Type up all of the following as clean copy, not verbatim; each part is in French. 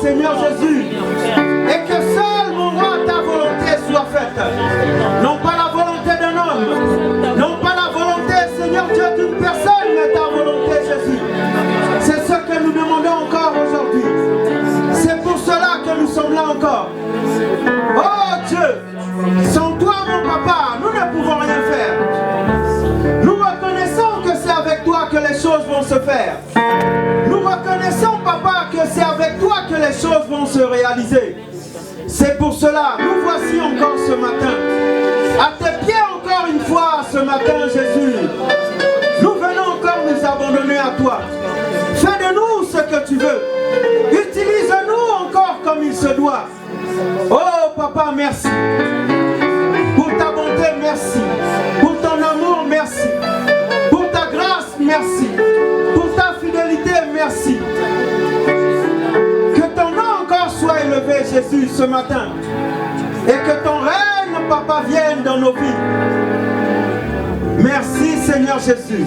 Seigneur Jésus. Et que seul, mon roi, ta volonté soit faite. Non pas la volonté d'un homme, non pas la volonté, Seigneur Dieu, d'une personne, mais ta volonté, Jésus. C'est ce que nous demandons encore aujourd'hui. C'est pour cela que nous sommes là encore. Oh Dieu, sans toi, mon papa, nous ne pouvons rien faire. Nous reconnaissons que c'est avec toi que les choses vont se faire. Nous reconnaissons, papa, que c'est avec toi que les choses vont se réaliser. C'est pour cela, nous voici encore ce matin. À tes pieds encore une fois ce matin, Jésus. Nous venons encore nous abandonner à toi. Fais de nous ce que tu veux. Utilise-nous encore comme il se doit. Oh papa, merci. Pour ta bonté, merci. Pour ton amour, merci. Pour ta grâce, merci. Pour ta fidélité, merci. Que ton nom encore soit élevé, Jésus, ce matin. Et que ton règne, papa, vienne dans nos vies. Merci, Seigneur Jésus.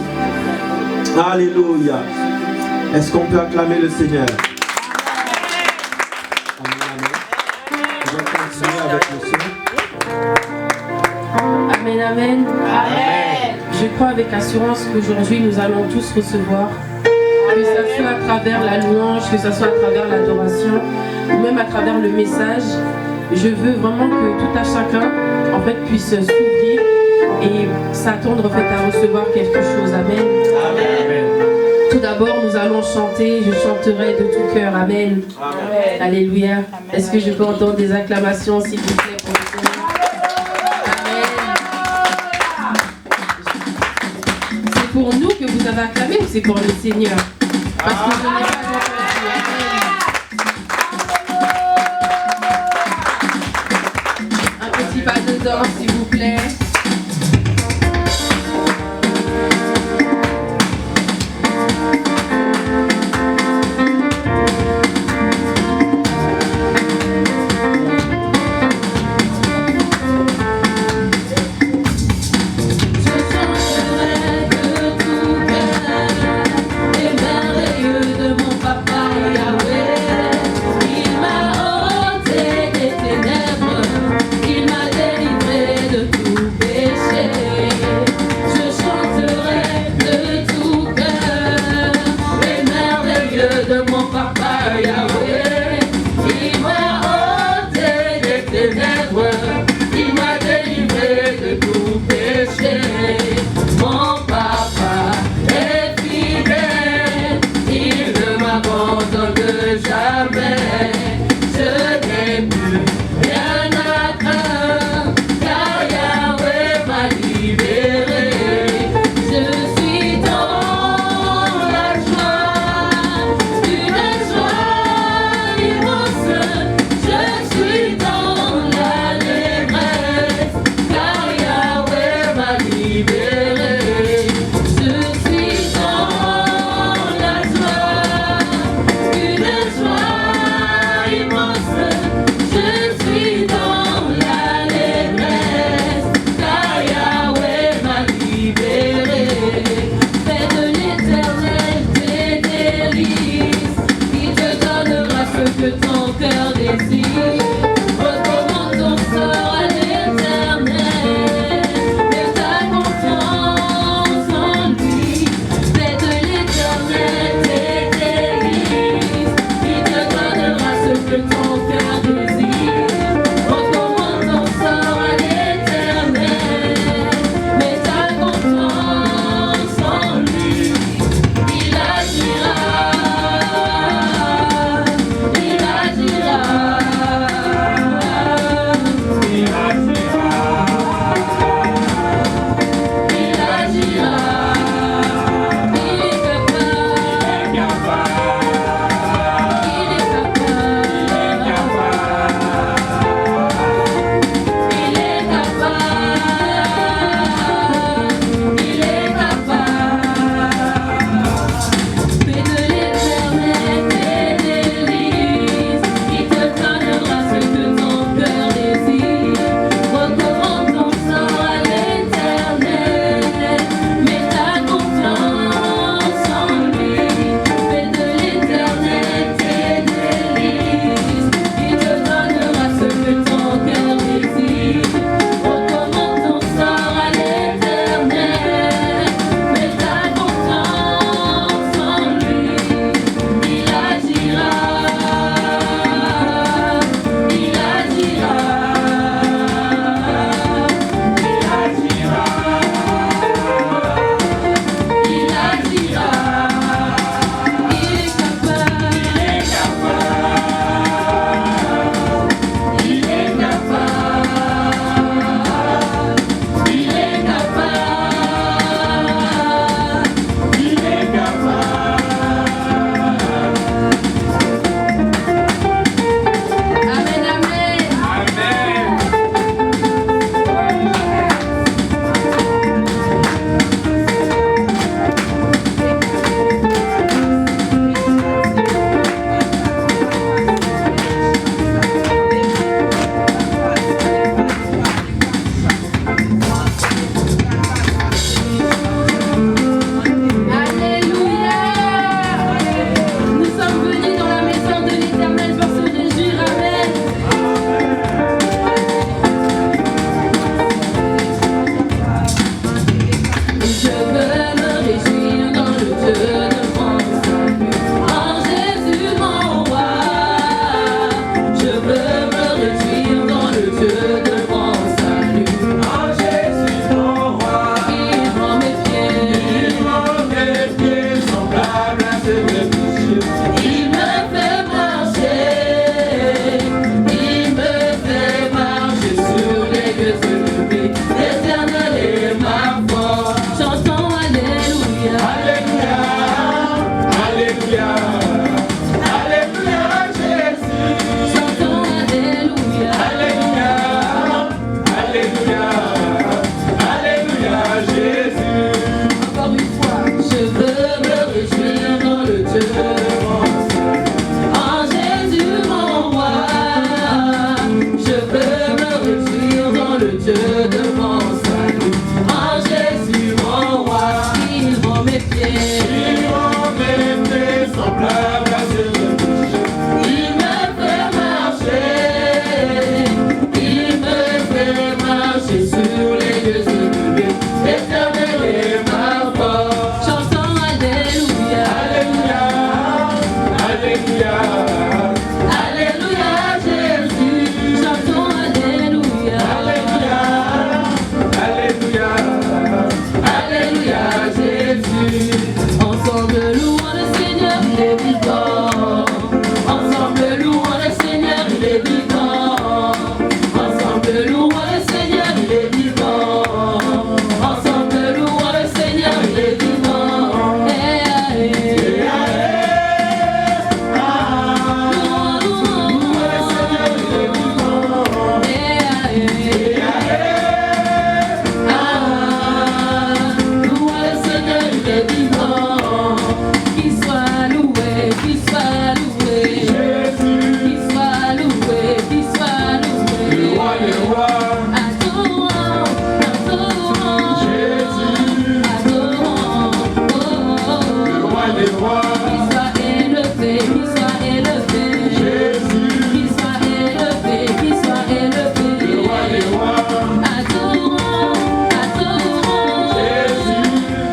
Alléluia. Est-ce qu'on peut acclamer le Seigneur? On va continuer avec le son. Amen, amen. Amen. Je crois avec assurance qu'aujourd'hui nous allons tous recevoir, que ce soit à travers la louange, que ce soit à travers l'adoration, ou même à travers le message. Je veux vraiment que tout à chacun en fait puisse s'ouvrir et s'attendre en fait à recevoir quelque chose. Amen. Amen. Tout d'abord, nous allons chanter. Je chanterai de tout cœur. Amen. Amen. Alléluia. Est-ce que je peux entendre des acclamations, s'il vous plaît, pour le Seigneur? Amen. C'est pour nous que vous avez acclamé ou c'est pour le Seigneur? Parce que je n'ai pas entendu. Un petit pas de danse, s'il vous plaît. Il m'a délivré de tout.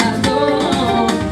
Adorons,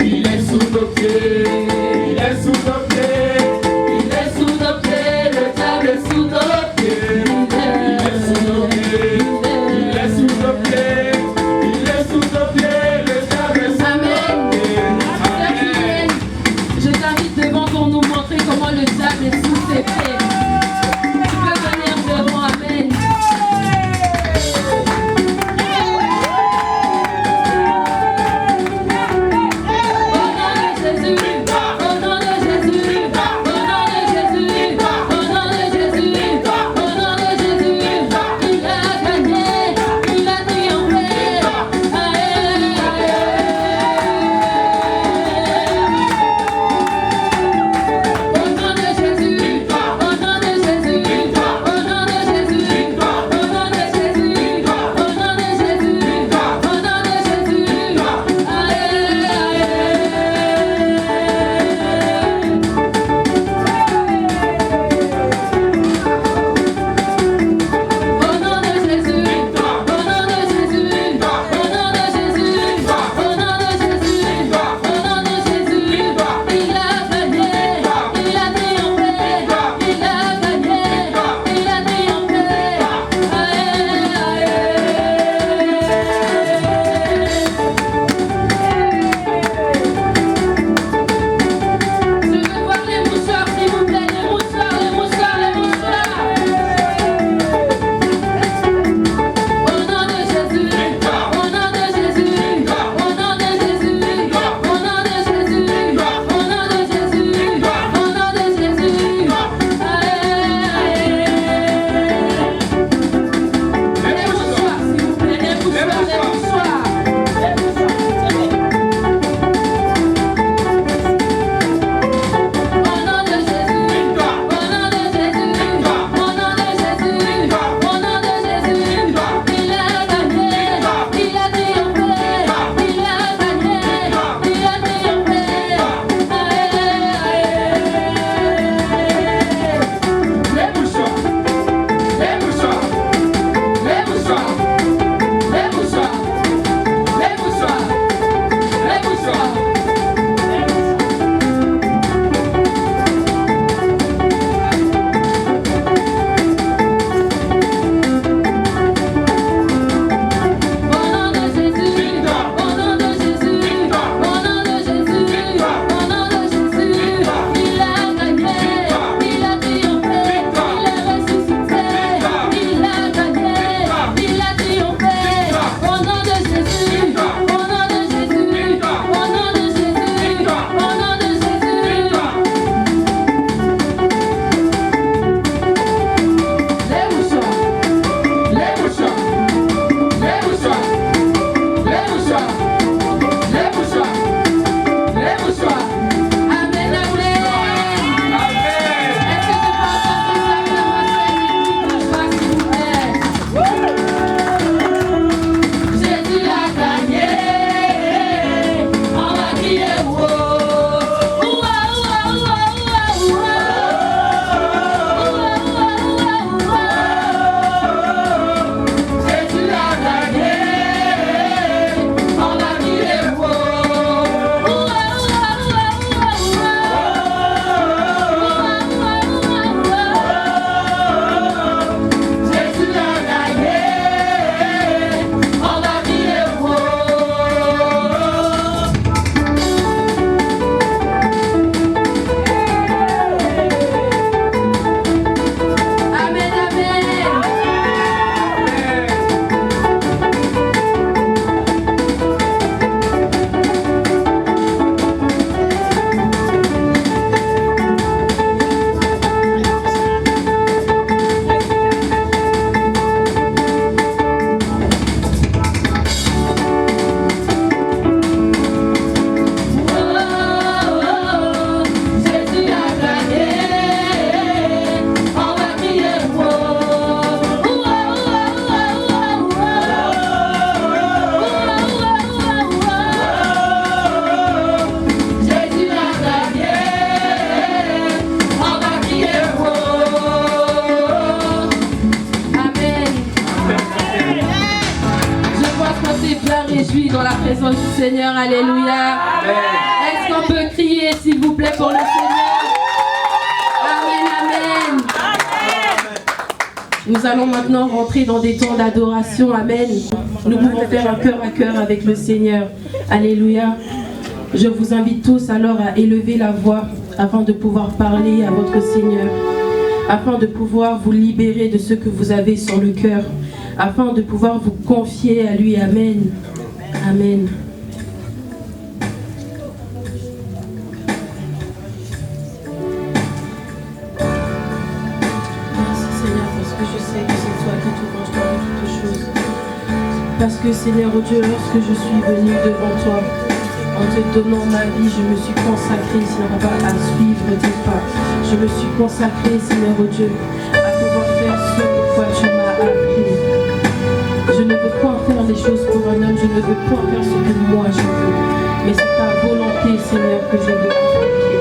il est sous nos pieds, il est sous nos pieds, il est sous nos pieds, le diable est sous nos pieds, il est sous nos pieds, il est sous nos pieds, il est sous nos pieds, le diable est sous nos pieds. Amen. Je t'invite devant pour nous montrer comment le diable est sous ses pieds. Tu peux venir devant, amen. Au nom de Jésus. Seigneur, alléluia. Est-ce qu'on peut crier, s'il vous plaît, pour le Seigneur? Amen, amen. Nous allons maintenant rentrer dans des temps d'adoration, amen. Nous pouvons faire un cœur à cœur avec le Seigneur, alléluia. Je vous invite tous alors à élever la voix afin de pouvoir parler à votre Seigneur, afin de pouvoir vous libérer de ce que vous avez sur le cœur, afin de pouvoir vous confier à lui, amen. Amen. Parce que Seigneur oh Dieu, lorsque je suis venue devant toi, en te donnant ma vie, je me suis consacrée, Seigneur, à suivre tes pas. Je me suis consacrée, Seigneur oh Dieu, à pouvoir faire ce pourquoi tu m'as appris. Je ne veux pas faire les choses pour un homme, je ne veux pas faire ce que moi je veux. Mais c'est ta volonté, Seigneur, que je veux appliquer.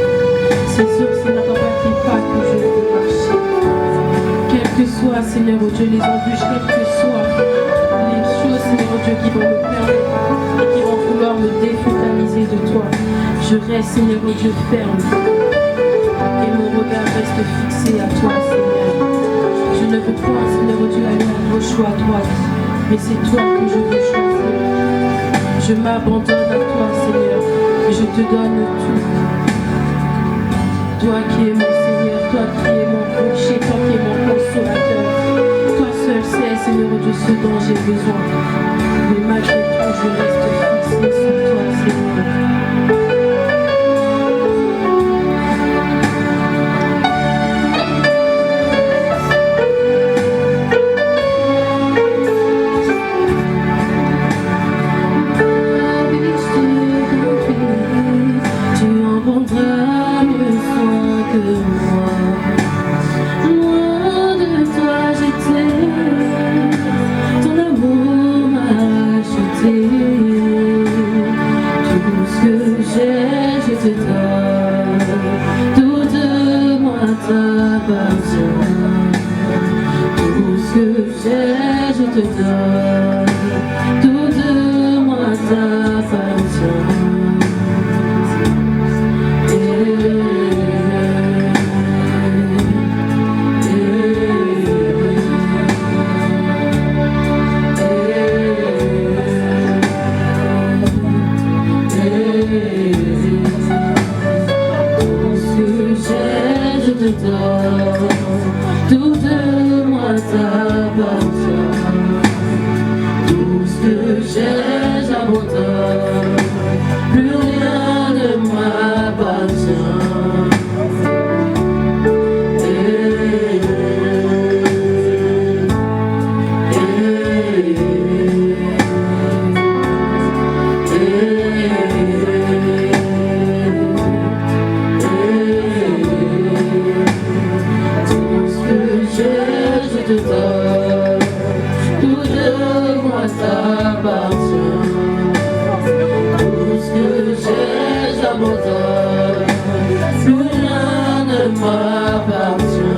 C'est sûr, Seigneur, dans tes pas que je veux marcher. Quelles que soient, Seigneur oh Dieu, les embûches, quelles que soient les choses, Seigneur Dieu, qui vont me permettre et qui vont vouloir me défocaliser de toi, je reste, Seigneur Dieu, ferme et mon regard reste fixé à toi, Seigneur. Je ne veux pas, Seigneur Dieu, aller à gauche ou à droite, mais c'est toi que je veux choisir. Je m'abandonne à toi, Seigneur, et je te donne tout. Toi qui es mon Seigneur, toi qui es mon rocher, toi qui es mon consolateur. Seul sais, Seigneur Dieu, ce dont j'ai besoin. Mais malgré tout, je reste fixé sur toi, Seigneur. Tu en prendras mieux soin que moi. Loin de toi, j'étais. Ton amour m'a acheté. Tout ce que j'ai, je te donne. Tout de moi t'appartient. Tout ce que j'ai, je te donne. Tout de moi t'appartient. Tout de moi t'appartient. Tout ce que j'ai, j'abandonne. Plus rien ne m'appartient. Tout de moi t'appartient. Tout ce que j'ai, j'abandonne. Plus rien ne m'appartient.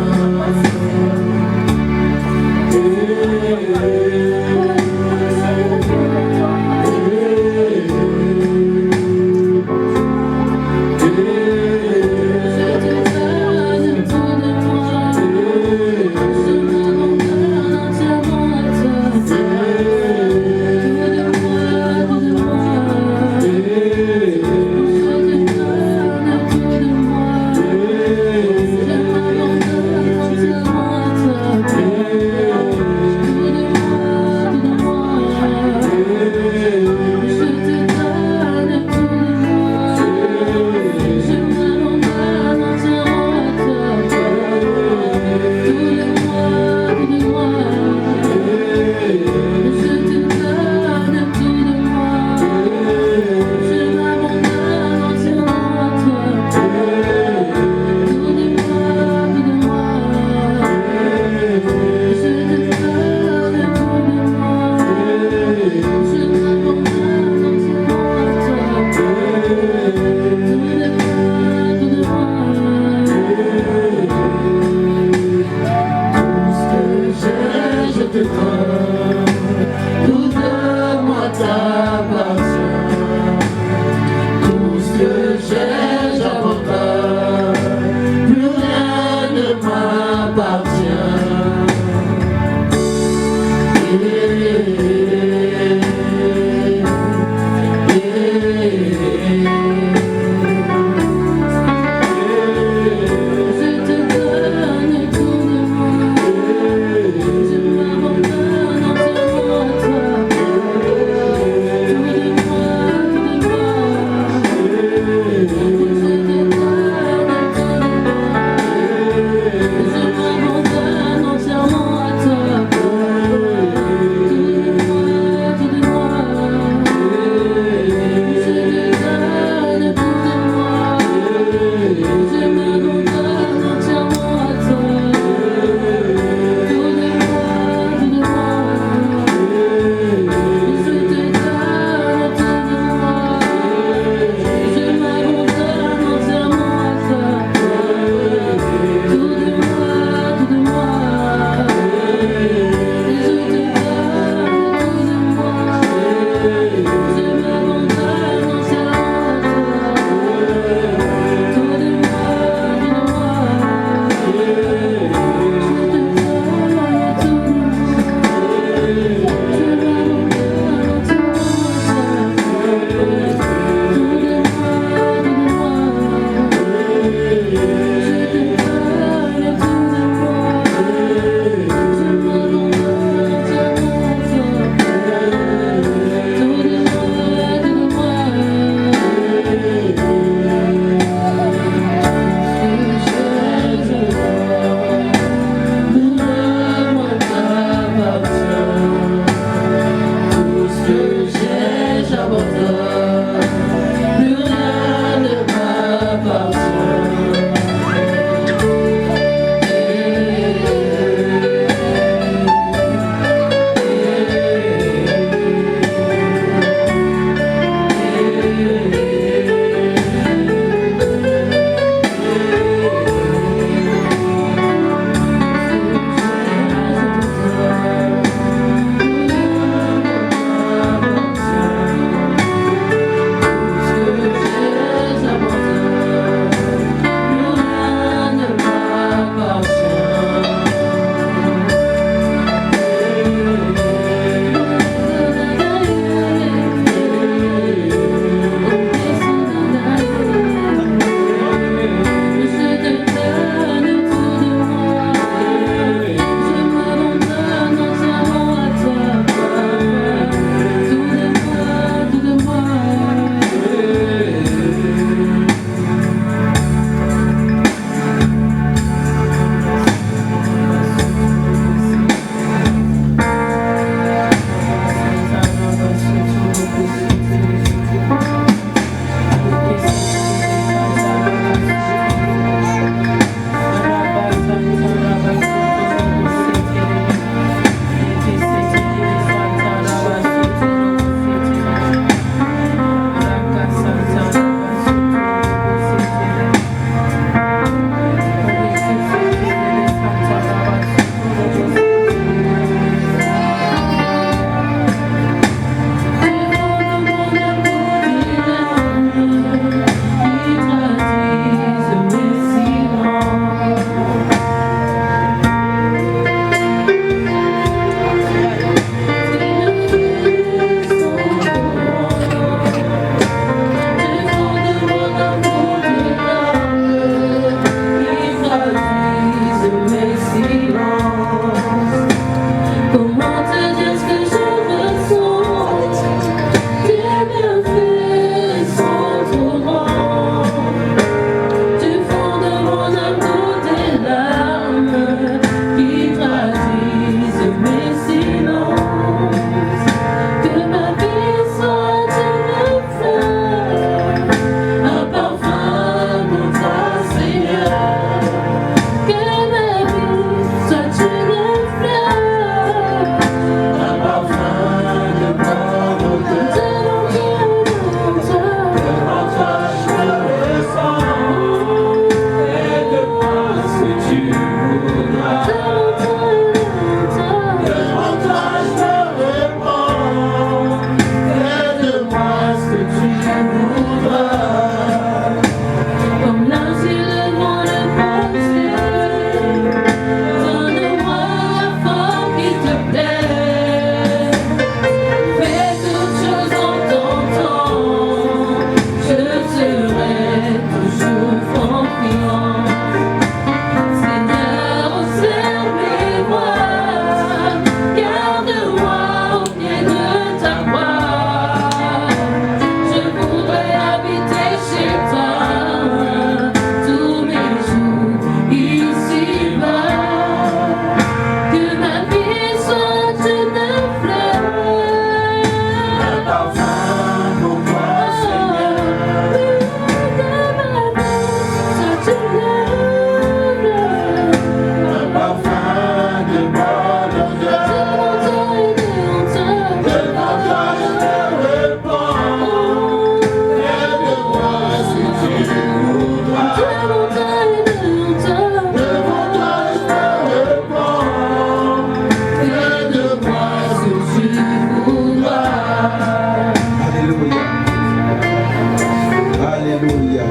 Alléluia.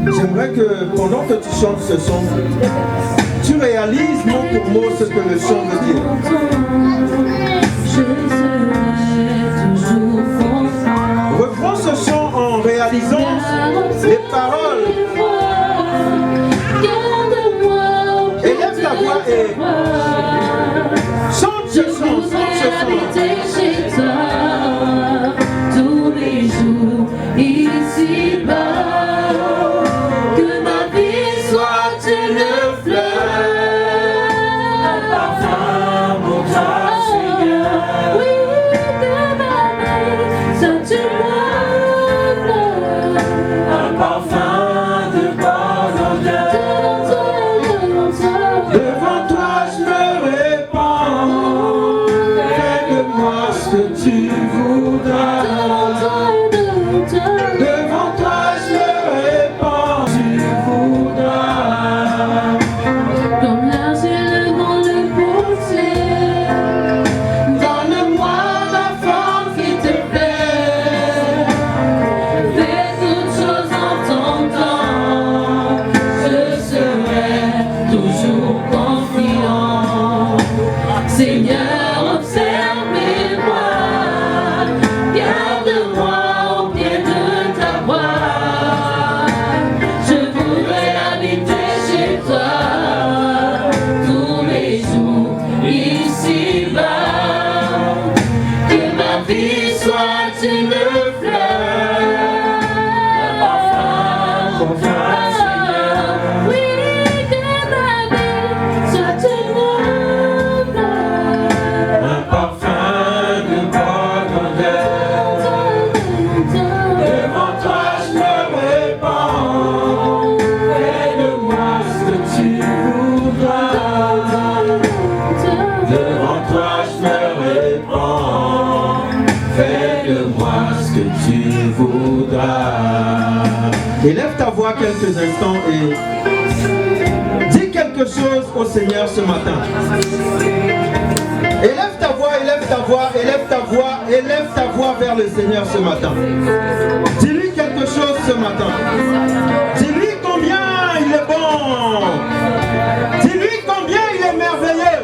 J'aimerais que pendant que tu chantes ce chant, tu réalises mot pour mot ce que le chant veut dire. Reprends ce chant en réalisant les paroles. Élève ta voix et chante ce chant, chante ce chant. Tous les jours ici-bas, que ma vie soit une fleur, un parfum pour toi, Seigneur. Oui, que ma vie soit une fleur, un parfum de bonne odeur. Devant toi je me répands, fais de moi ce que tu voudras. Devant toi je me répands, tu voudras. Comme l'argile dans le potier, donne-moi la forme qui te plaît. Fais toutes choses en ton temps, je serai toujours confiant. Seigneur, observe mes voies, garde-moi au pied de ta voie. Je voudrais habiter chez toi tous les jours ici-bas. Que ma vie soit une fleur, un parfum pour toi, Seigneur. Oui, que ma vie soit une fleur, un parfum de bonne odeur. Devant toi je me répands, fais de moi ce que tu voudras. Devant toi je me répands, fais de moi ce que tu voudras. Élève ta voix quelques instants et dis quelque chose au Seigneur ce matin. Élève ta voix, élève ta voix, élève ta voix, élève ta voix vers le Seigneur ce matin. Dis-lui quelque chose ce matin. Dis-lui combien il est bon. Dis-lui combien il est merveilleux.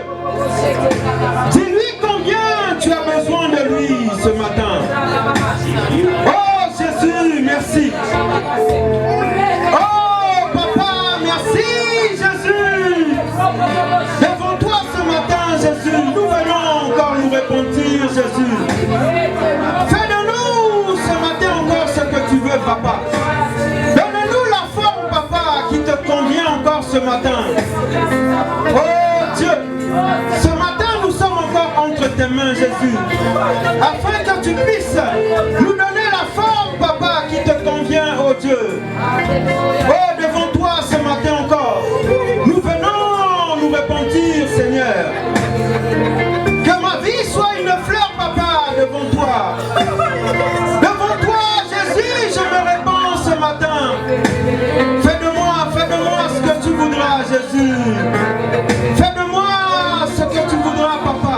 Dis-lui combien tu as besoin de lui ce matin. Oh Jésus, merci. Oh papa, merci Jésus. Devant toi ce matin Jésus, nous venons encore nous repentir Jésus. Fais de nous ce matin encore ce que tu veux papa. Donne-nous la forme papa qui te convient encore ce matin. Oh Dieu, ce matin nous sommes encore entre tes mains Jésus, afin que tu puisses nous donner la forme papa qui te convient oh Dieu. Oh devant toi ce matin encore, nous venons nous repentir Seigneur. Que ma vie soit une fleur papa devant toi. Devant toi Jésus je me répands ce matin. Fais de moi ce que tu voudras Jésus. Fais de moi ce que tu voudras papa.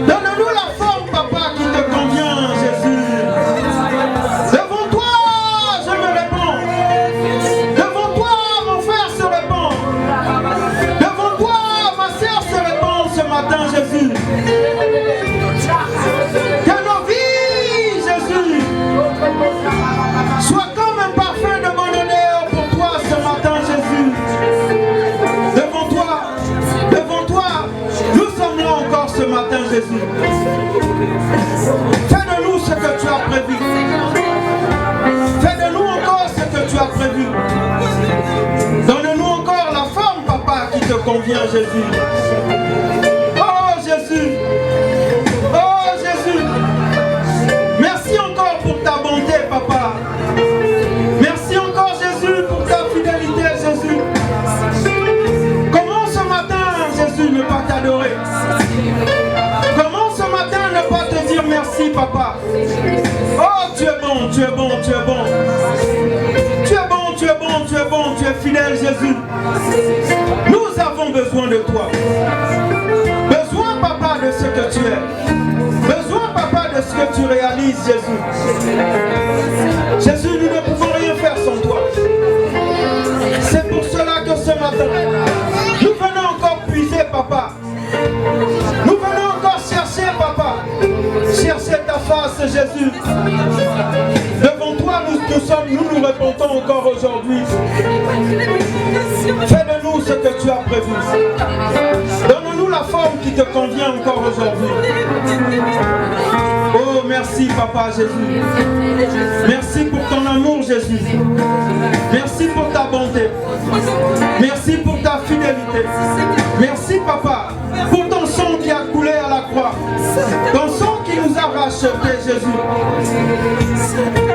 Donne-nous la forme papa qui te convient Jésus. Devant toi je me répands. Devant toi mon frère se répand. Devant toi ma sœur se répand ce matin Jésus. Que nos vies Jésus soient comme un parfum de bonne odeur pour toi ce matin Jésus. Devant toi, nous sommes là encore ce matin Jésus. Fais de nous ce que tu as prévu. Fais de nous encore ce que tu as prévu. Donne-nous encore la forme papa qui te convient Jésus. Oh Jésus. Oh Jésus. Merci encore pour ta bonté papa. Merci encore Jésus pour ta fidélité Jésus. Comment ce matin Jésus ne pas t'adorer? Comment ce matin ne pas te dire merci papa? Oh tu es bon, tu es bon, tu es bon. Tu es bon, tu es bon, tu es bon, tu es fidèle Jésus. Nous avons besoin de toi. Besoin papa de ce que tu es. Besoin papa de ce que tu tu réalises, Jésus. Jésus, nous ne pouvons rien faire sans toi. C'est pour cela que ce matin, nous venons encore puiser, Papa. Nous venons encore chercher, Papa. Chercher ta face, Jésus. Devant toi, nous nous répondons encore aujourd'hui. Fais de nous ce que tu as prévu. Donne-nous la forme qui te convient encore aujourd'hui. Oh, merci, Papa Jésus. Merci pour ton amour, Jésus. Merci pour ta bonté. Merci pour ta fidélité. Merci, Papa, pour ton sang qui a coulé à la croix. Ton sang qui nous a rachetés, Jésus.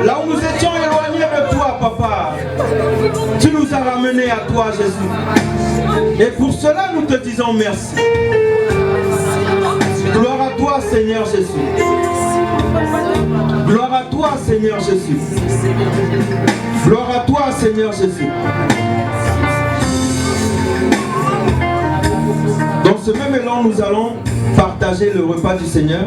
Là où nous étions éloignés de toi, Papa, tu nous as ramenés à toi, Jésus. Et pour cela, nous te disons merci. Gloire à toi, Seigneur Jésus. Gloire à toi, Seigneur Jésus. Gloire à toi, Seigneur Jésus. Dans ce même élan, nous allons partager le repas du Seigneur.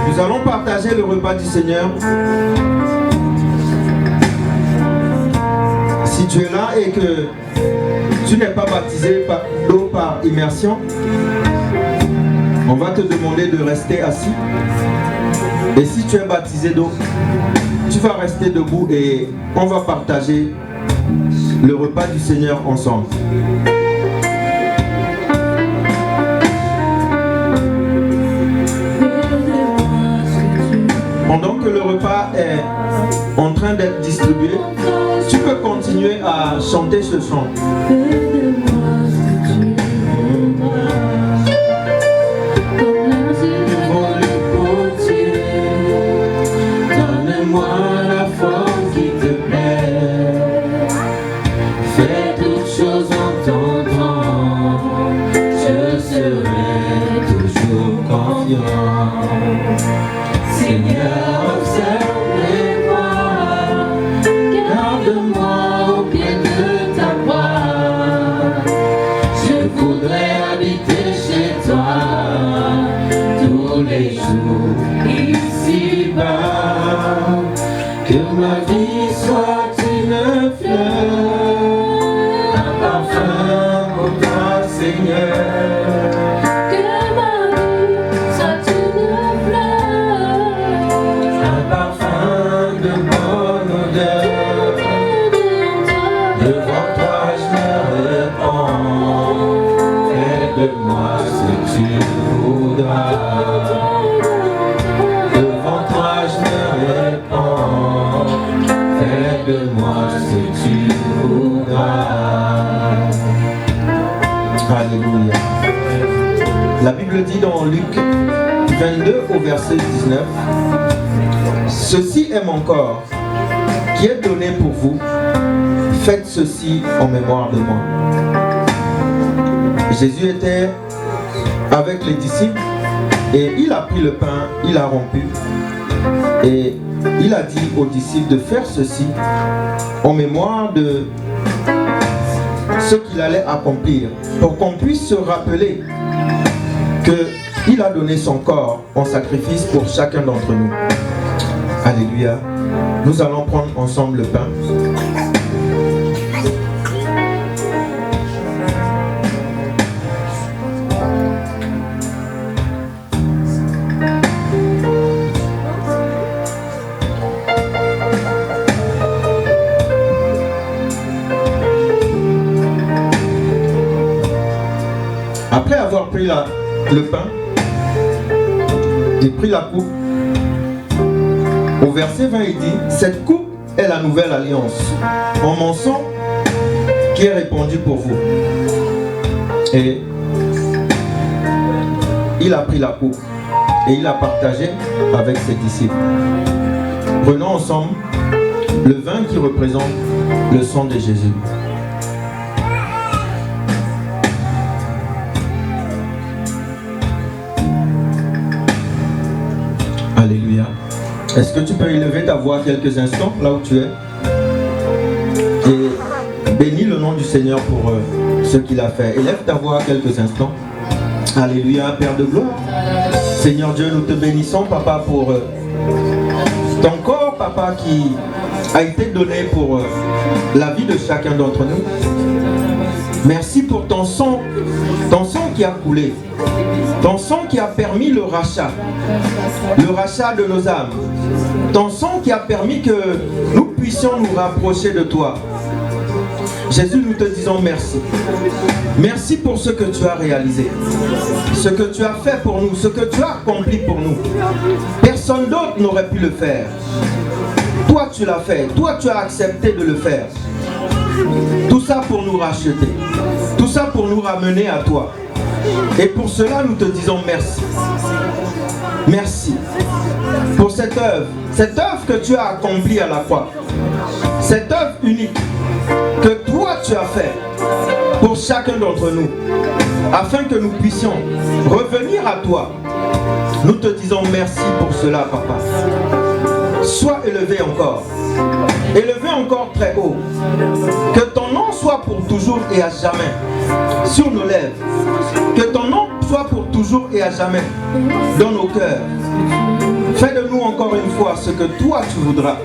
Nous allons partager le repas du Seigneur. Si tu es là et que tu n'es pas baptisé d'eau par immersion, on va te demander de rester assis. Et si tu es baptisé d'eau, tu vas rester debout et on va partager le repas du Seigneur ensemble. Pendant que le repas est en train d'être distribué, tu peux continuer à chanter ce chant. Donne-moi la forme qui te plaît. Fais toutes choses en ton temps. Je serai toujours confiant. Seigneur, observe-moi, garde-moi au pied de ta croix. Je voudrais habiter chez toi tous les jours ici-bas. Que ma vie soit une fleur, un parfum pour toi, Seigneur. Devant toi je me répands, fais de moi ce que tu voudras. Alléluia. La Bible dit dans Luc 22 au verset 19, ceci est mon corps qui est donné pour vous, faites ceci en mémoire de moi. Jésus était avec les disciples et il a pris le pain, il a rompu et il a dit aux disciples de faire ceci en mémoire de ce qu'il allait accomplir, pour qu'on puisse se rappeler qu'il a donné son corps en sacrifice pour chacun d'entre nous. Alléluia. Nous allons prendre ensemble le pain. Après avoir pris le pain, il prit la coupe. Au verset 20, il dit, cette coupe est la nouvelle alliance en mon sang qui est répandue pour vous. Et il a pris la coupe et il a partagé avec ses disciples. Prenons ensemble le vin qui représente le sang de Jésus. Alléluia. Est-ce que tu peux élever ta voix quelques instants là où tu es et nom du Seigneur pour ce qu'il a fait. Élève ta voix quelques instants. Alléluia, Père de gloire. Seigneur Dieu, nous te bénissons, Papa, pour ton corps, Papa, qui a été donné pour la vie de chacun d'entre nous. Merci pour ton sang qui a coulé, ton sang qui a permis le rachat de nos âmes, ton sang qui a permis que nous puissions nous rapprocher de toi. Jésus, nous te disons merci. Merci pour ce que tu as réalisé, ce que tu as fait pour nous, ce que tu as accompli pour nous. Personne d'autre n'aurait pu le faire. Toi, tu l'as fait. Toi, tu as accepté de le faire. Tout ça pour nous racheter. Tout ça pour nous ramener à toi. Et pour cela, nous te disons merci. Merci pour cette œuvre que tu as accomplie à la croix. Cette œuvre unique que toi tu as fait pour chacun d'entre nous, afin que nous puissions revenir à toi. Nous te disons merci pour cela, Papa. Sois élevé encore très haut. Que ton nom soit pour toujours et à jamais sur nos lèvres. Que ton nom soit pour toujours et à jamais dans nos cœurs. Fais de nous encore une fois ce que toi tu voudras.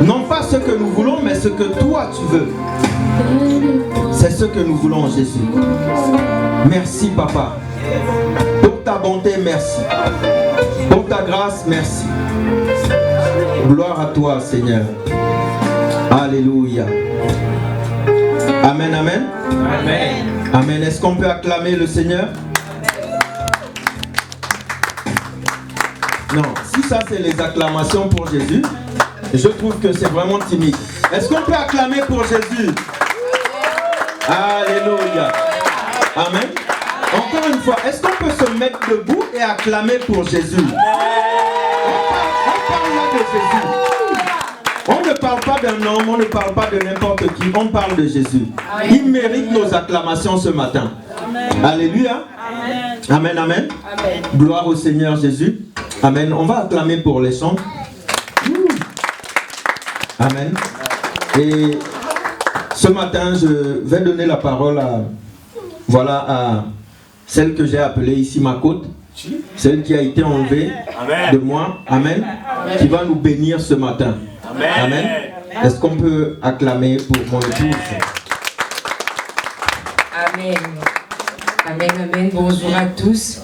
Non pas ce que nous voulons, mais ce que toi tu veux. C'est ce que nous voulons, Jésus. Merci, Papa. Pour ta bonté, merci. Pour ta grâce, merci. Gloire à toi, Seigneur. Alléluia. Amen, amen. Amen. Amen. Est-ce qu'on peut acclamer le Seigneur? Non, si ça c'est les acclamations pour Jésus, je trouve que c'est vraiment timide. Est-ce qu'on peut acclamer pour Jésus? Alléluia. Amen. Encore une fois, est-ce qu'on peut se mettre debout et acclamer pour Jésus? On parle là de Jésus. On ne parle pas d'un homme, on ne parle pas de n'importe qui, on parle de Jésus. Il mérite nos acclamations ce matin. Alléluia. Amen, amen. Gloire au Seigneur Jésus. Amen. On va acclamer pour les chants. Amen. Et ce matin, je vais donner la parole à celle que j'ai appelée ici ma côte. Celle qui a été enlevée de moi. Amen. Qui va nous bénir ce matin. Amen. Est-ce qu'on peut acclamer pour mon épouse? Amen. Amen, amen. Bonjour à tous.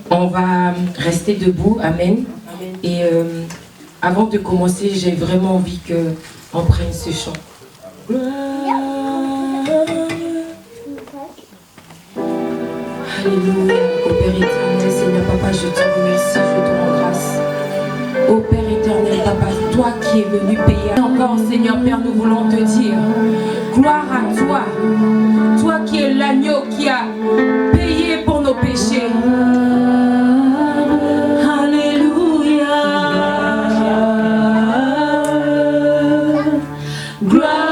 On va rester debout. Amen. Et avant de commencer, j'ai vraiment envie qu'on prenne ce chant. Alléluia. Ô Père éternel, Seigneur Papa, je te remercie, je te rends grâce. Ô Père éternel, Papa, toi qui es venu payer. Encore, Seigneur Père, nous voulons te dire, gloire à toi, toi qui es l'agneau qui a payé pour nos péchés. Alléluia. Gloire.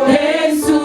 Jesús.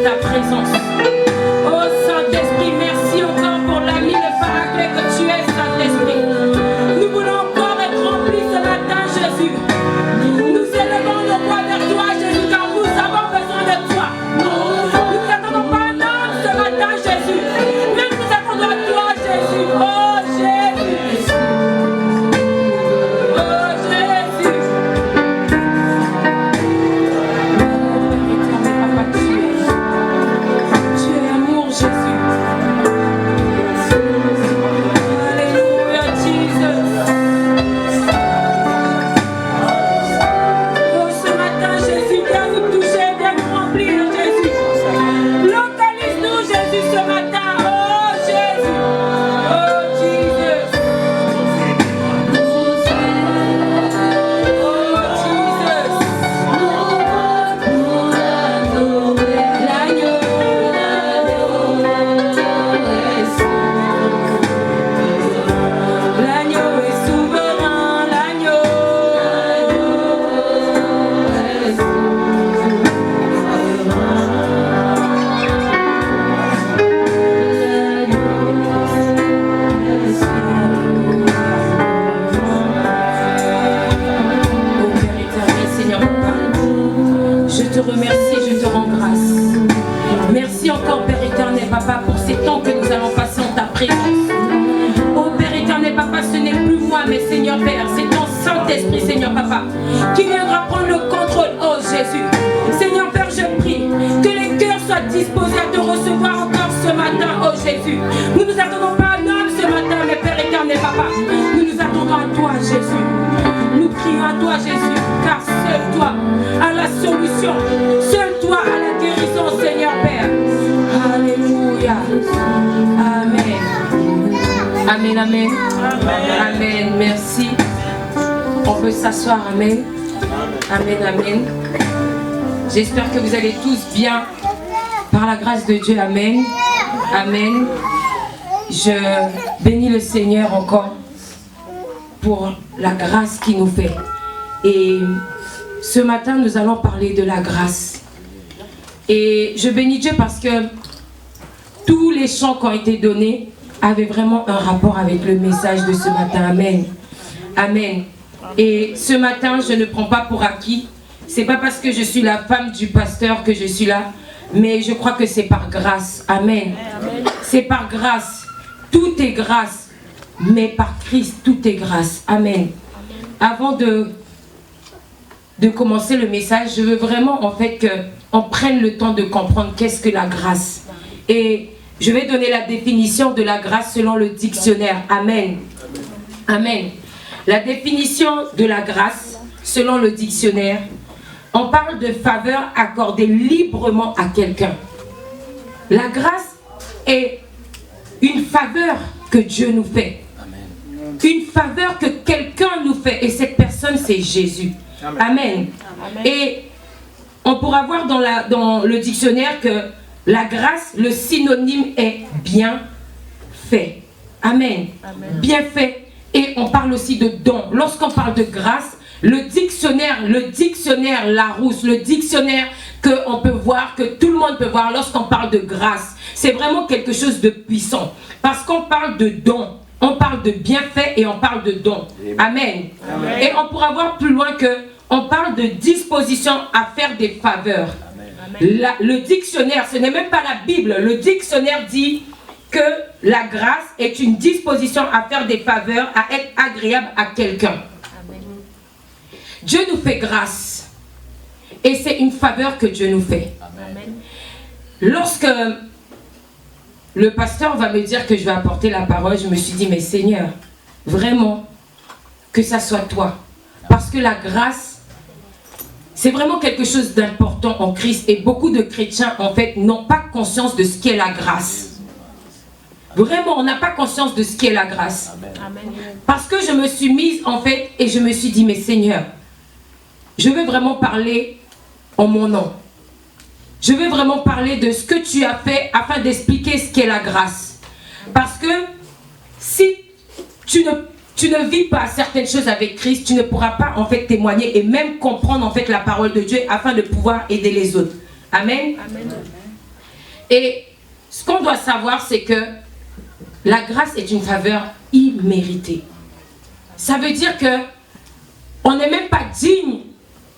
ta présence. Oh Saint-Esprit, merci encore pour l'ami, le paraclet que tu es, Saint-Esprit. Nous voulons encore être remplis ce matin, Jésus. Nous élevons nos voix vers toi, Jésus, car nous avons besoin de toi. Nous n'attendons pas un homme ce matin, Jésus, mais nous attendons à toi, Jésus. Oh Jésus. Oh Jésus. Papa, tu es amour, Jésus. Alléluia, Jesus. Oh, ce matin, Jésus, viens nous toucher, viens nous remplir, Jésus. Localise-nous, Jésus, ce matin. Oh, Jésus. Oh, Jesus. Oh, Jesus. L'agneau est souverain, l'agneau. Oh Père éternel, Seigneur Papa, je te remercie, je te rends grâce. Merci encore Père éternel Papa pour ces temps que nous allons passer en ta présence. Oh Père éternel Papa, ce n'est plus moi mais Seigneur Père, c'est ton Saint-Esprit Seigneur Papa qui viendra prendre le contrôle. Oh Jésus, Seigneur Père, je prie que les cœurs soient disposés à te recevoir encore ce matin. Oh Jésus, nous ne nous attendons pas à un homme ce matin mais Père éternel Papa, nous nous attendons à toi Jésus. Nous crions à toi Jésus, car seul toi a la solution, seul toi a la guérison Seigneur Père. Alléluia. Amen. Amen, amen. Amen. Merci. On peut s'asseoir. Amen. Amen, amen. J'espère que vous allez tous bien par la grâce de Dieu. Amen. Amen. Je bénis le Seigneur encore pour la grâce qu'il nous fait. Et ce matin, nous allons parler de la grâce. Et je bénis Dieu parce que tous les chants qui ont été donnés avaient vraiment un rapport avec le message de ce matin. Amen. Amen. Et ce matin, je ne prends pas pour acquis. C'est pas parce que je suis la femme du pasteur que je suis là, mais je crois que c'est par grâce. Amen. C'est par grâce. Tout est grâce. Mais par Christ, tout est grâce. Amen. Avant de commencer le message, je veux vraiment en fait qu'on prenne le temps de comprendre qu'est-ce que la grâce. Et je vais donner la définition de la grâce selon le dictionnaire. Amen. Amen. La définition de la grâce selon le dictionnaire, on parle de faveur accordée librement à quelqu'un. La grâce est une faveur que Dieu nous fait. Une faveur que quelqu'un nous fait. Et cette personne, c'est Jésus. Amen. Amen. Et on pourra voir dans le dictionnaire que la grâce, le synonyme est bien fait. Amen. Amen. Bien fait. Et on parle aussi de don. Lorsqu'on parle de grâce, le dictionnaire Larousse, le dictionnaire qu'on peut voir, que tout le monde peut voir lorsqu'on parle de grâce, c'est vraiment quelque chose de puissant. Parce qu'on parle de don, on parle de bienfait et on parle de don. Amen. Amen. Et on pourra voir plus loin que on parle de disposition à faire des faveurs. Le dictionnaire, ce n'est même pas la Bible, le dictionnaire dit que la grâce est une disposition à faire des faveurs, à être agréable à quelqu'un. Dieu nous fait grâce. Et c'est une faveur que Dieu nous fait. Amen. Lorsque le pasteur va me dire que je vais apporter la parole, je me suis dit, mais Seigneur, vraiment, que ça soit toi. Parce que la grâce, c'est vraiment quelque chose d'important en Christ. Et beaucoup de chrétiens, en fait, n'ont pas conscience de ce qu'est la grâce. Vraiment, on n'a pas conscience de ce qu'est la grâce. Amen. Parce que je me suis mise, en fait, et je me suis dit, mais Seigneur, je veux vraiment parler en mon nom. Je veux vraiment parler de ce que tu as fait afin d'expliquer ce qu'est la grâce. Parce que si tu ne vis pas certaines choses avec Christ, tu ne pourras pas en fait témoigner et même comprendre en fait la parole de Dieu afin de pouvoir aider les autres. Amen. Amen. Et ce qu'on doit savoir, c'est que la grâce est une faveur imméritée. Ça veut dire que on n'est même pas digne,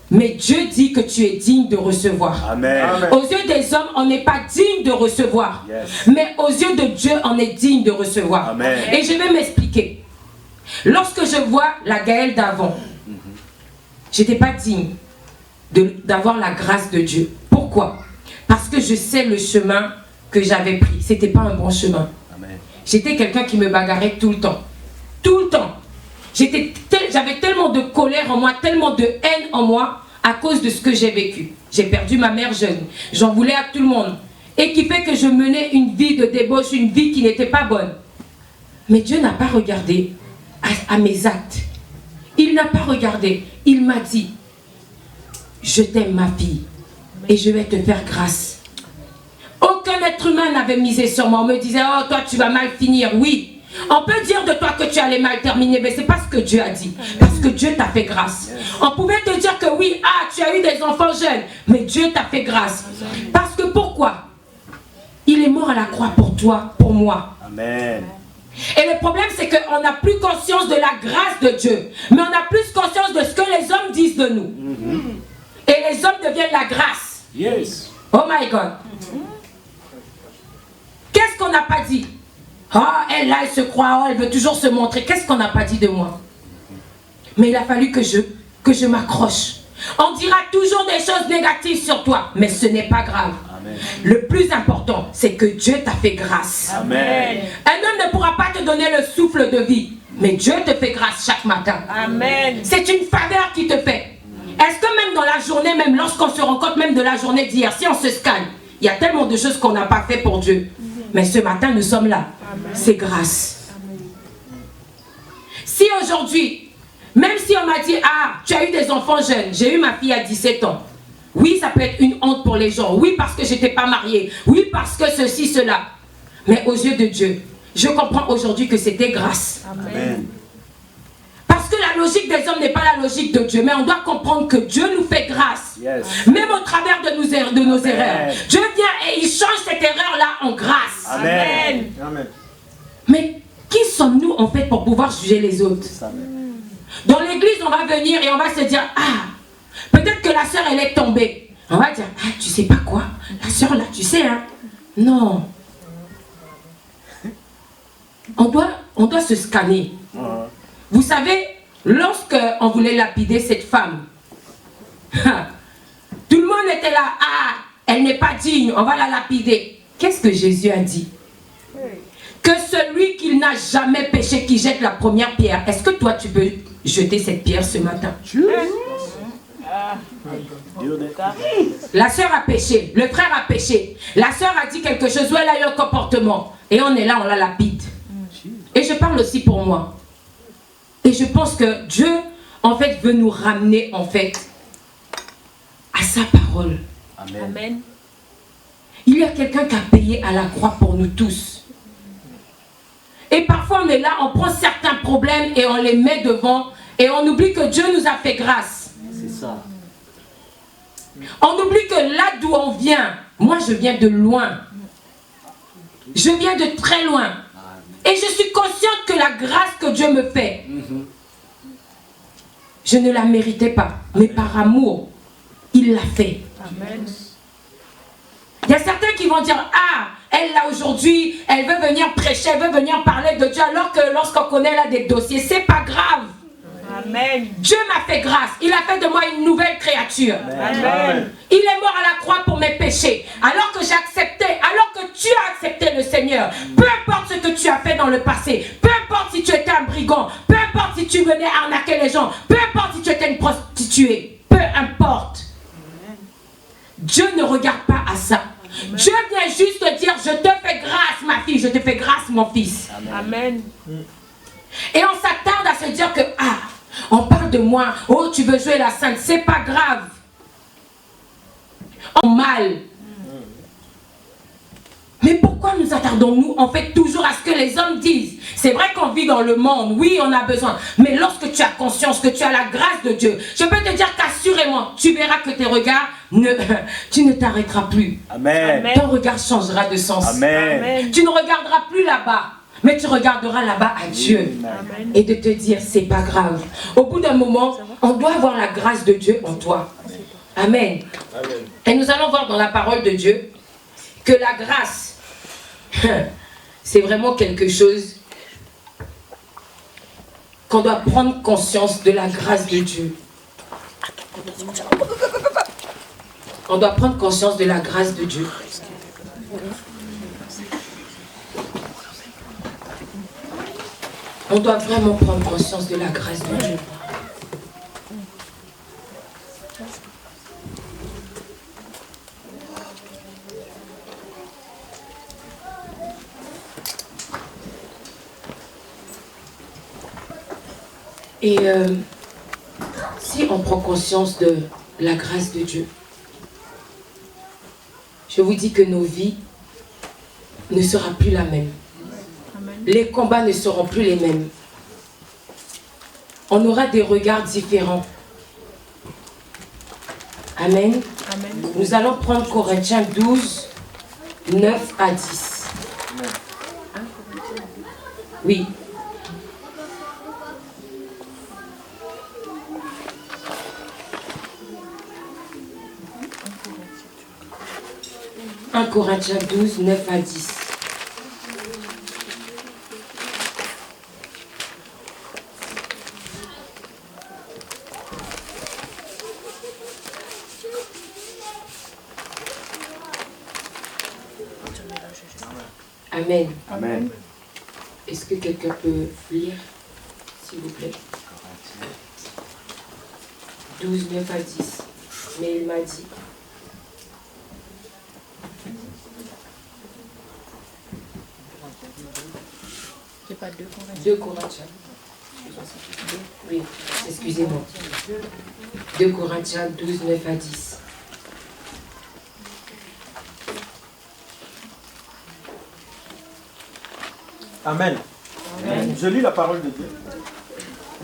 mais Dieu dit que tu es digne de recevoir. Amen. Aux yeux des hommes, on n'est pas digne de recevoir. Yes. Mais aux yeux de Dieu, on est digne de recevoir. Amen. Et je vais m'expliquer. Lorsque je vois la Gaëlle d'avant, je n'étais pas digne d'avoir la grâce de Dieu. Pourquoi? Parce que je sais le chemin que j'avais pris. Ce n'était pas un bon chemin. J'étais quelqu'un qui me bagarrait tout le temps. Tout le temps. J'avais tellement de colère en moi, tellement de haine en moi à cause de ce que j'ai vécu. J'ai perdu ma mère jeune. J'en voulais à tout le monde. Et qui fait que je menais une vie de débauche, une vie qui n'était pas bonne. Mais Dieu n'a pas regardé à mes actes. Il n'a pas regardé. Il m'a dit, je t'aime ma fille et je vais te faire grâce. Aucun être humain n'avait misé sur moi. On me disait, oh toi tu vas mal finir. Oui. On peut dire de toi que tu allais mal terminer, mais ce n'est pas ce que Dieu a dit. Parce que Dieu t'a fait grâce. On pouvait te dire que oui, tu as eu des enfants jeunes, mais Dieu t'a fait grâce. Parce que pourquoi? Il est mort à la croix pour toi, pour moi. Amen. Et le problème, c'est qu'on n'a plus conscience de la grâce de Dieu. Mais on a plus conscience de ce que les hommes disent de nous. Et les hommes deviennent la grâce. Yes. Oh my God. Qu'est-ce qu'on n'a pas dit? Oh, elle là, elle se croit, oh, elle veut toujours se montrer. Qu'est-ce qu'on n'a pas dit de moi? Mais il a fallu que je m'accroche. On dira toujours des choses négatives sur toi, mais ce n'est pas grave. Amen. Le plus important, c'est que Dieu t'a fait grâce. Amen. Un homme ne pourra pas te donner le souffle de vie, mais Dieu te fait grâce chaque matin. Amen. C'est une faveur qui te fait. Est-ce que même dans la journée, même lorsqu'on se rend compte même de la journée d'hier, si on se scanne, il y a tellement de choses qu'on n'a pas fait pour Dieu. Mais ce matin, nous sommes là. C'est grâce. Si aujourd'hui, même si on m'a dit, tu as eu des enfants jeunes, j'ai eu ma fille à 17 ans. Oui, ça peut être une honte pour les gens. Oui, parce que je n'étais pas mariée. Oui, parce que ceci, cela. Mais aux yeux de Dieu, je comprends aujourd'hui que c'était grâce. Amen. Parce que la logique des hommes n'est pas la logique de Dieu. Mais on doit comprendre que Dieu nous fait grâce. Yes. Même au travers de nos erreurs. Dieu vient et il change cette erreur-là en grâce. Amen. Amen. Mais qui sommes-nous en fait pour pouvoir juger les autres? Dans l'église, on va venir et on va se dire, peut-être que la sœur, elle est tombée. On va dire, tu sais pas quoi? La sœur là, tu sais, hein? Non. On doit se scanner. Vous savez, lorsqu'on voulait lapider cette femme, tout le monde était là, elle n'est pas digne, on va la lapider. Qu'est-ce que Jésus a dit? Que celui qui n'a jamais péché, qui jette la première pierre. Est-ce que toi, tu peux jeter cette pierre ce matin? La sœur a péché, le frère a péché, la sœur a dit quelque chose où elle a eu un comportement. Et on est là, on la lapide. Et je parle aussi pour moi. Et je pense que Dieu, en fait, veut nous ramener, en fait, à sa parole. Amen. Il y a quelqu'un qui a payé à la croix pour nous tous. Et parfois, on est là, on prend certains problèmes et on les met devant. Et on oublie que Dieu nous a fait grâce. C'est ça. On oublie que là d'où on vient, moi je viens de loin. Je viens de très loin. Et je suis consciente que la grâce que Dieu me fait, je ne la méritais pas. Mais par amour, il l'a fait. Amen. Il y a certains qui vont dire, elle là aujourd'hui, elle veut venir prêcher, elle veut venir parler de Dieu, alors que lorsqu'on connaît là des dossiers, c'est pas grave. Amen. Dieu m'a fait grâce. Il a fait de moi une nouvelle créature. Amen. Il est mort à la croix pour mes péchés. Alors que j'ai accepté, alors que tu as accepté le Seigneur, peu importe ce que tu as fait dans le passé, peu importe si tu étais un brigand, peu importe si tu venais arnaquer les gens, peu importe si tu étais une prostituée, peu importe. Dieu ne regarde pas à ça. Dieu vient juste te dire, je te fais grâce ma fille, je te fais grâce mon fils. Amen. Et on s'attarde à se dire que, on parle de moi, oh tu veux jouer la sainte, c'est pas grave. On mal. Mais pourquoi nous attardons attardons-nous en fait toujours à ce que les hommes disent. C'est vrai qu'on vit dans le monde, oui, on a besoin. Mais lorsque tu as conscience que tu as la grâce de Dieu, je peux te dire qu'assurément, tu verras que tes regards, tu ne t'arrêteras plus. Amen. Ton regard changera de sens. Amen. Tu ne regarderas plus là-bas, mais tu regarderas là-bas à Dieu. Amen. Et de te dire, c'est pas grave. Au bout d'un moment, on doit avoir la grâce de Dieu en toi. Amen. Amen. Et nous allons voir dans la parole de Dieu que la grâce, c'est vraiment quelque chose qu'on doit prendre conscience de la grâce de Dieu. On doit prendre conscience de la grâce de Dieu. On doit vraiment prendre conscience de la grâce de Dieu. Et si on prend conscience de la grâce de Dieu, je vous dis que nos vies ne seront plus la même. Les combats ne seront plus les mêmes. On aura des regards différents. Amen. Amen. Nous allons prendre Corinthiens 12, 9 à 10. Oui. Corinthiens 12, 9 à 10. Amen. Amen. Est-ce que quelqu'un peut lire, s'il vous plaît? 12, 9 à 10. Mais il m'a dit. C'est pas 2 Corinthiens. Oui, excusez-moi. 2 Corinthiens 12, 9 à 10. Amen. Je lis la parole de Dieu.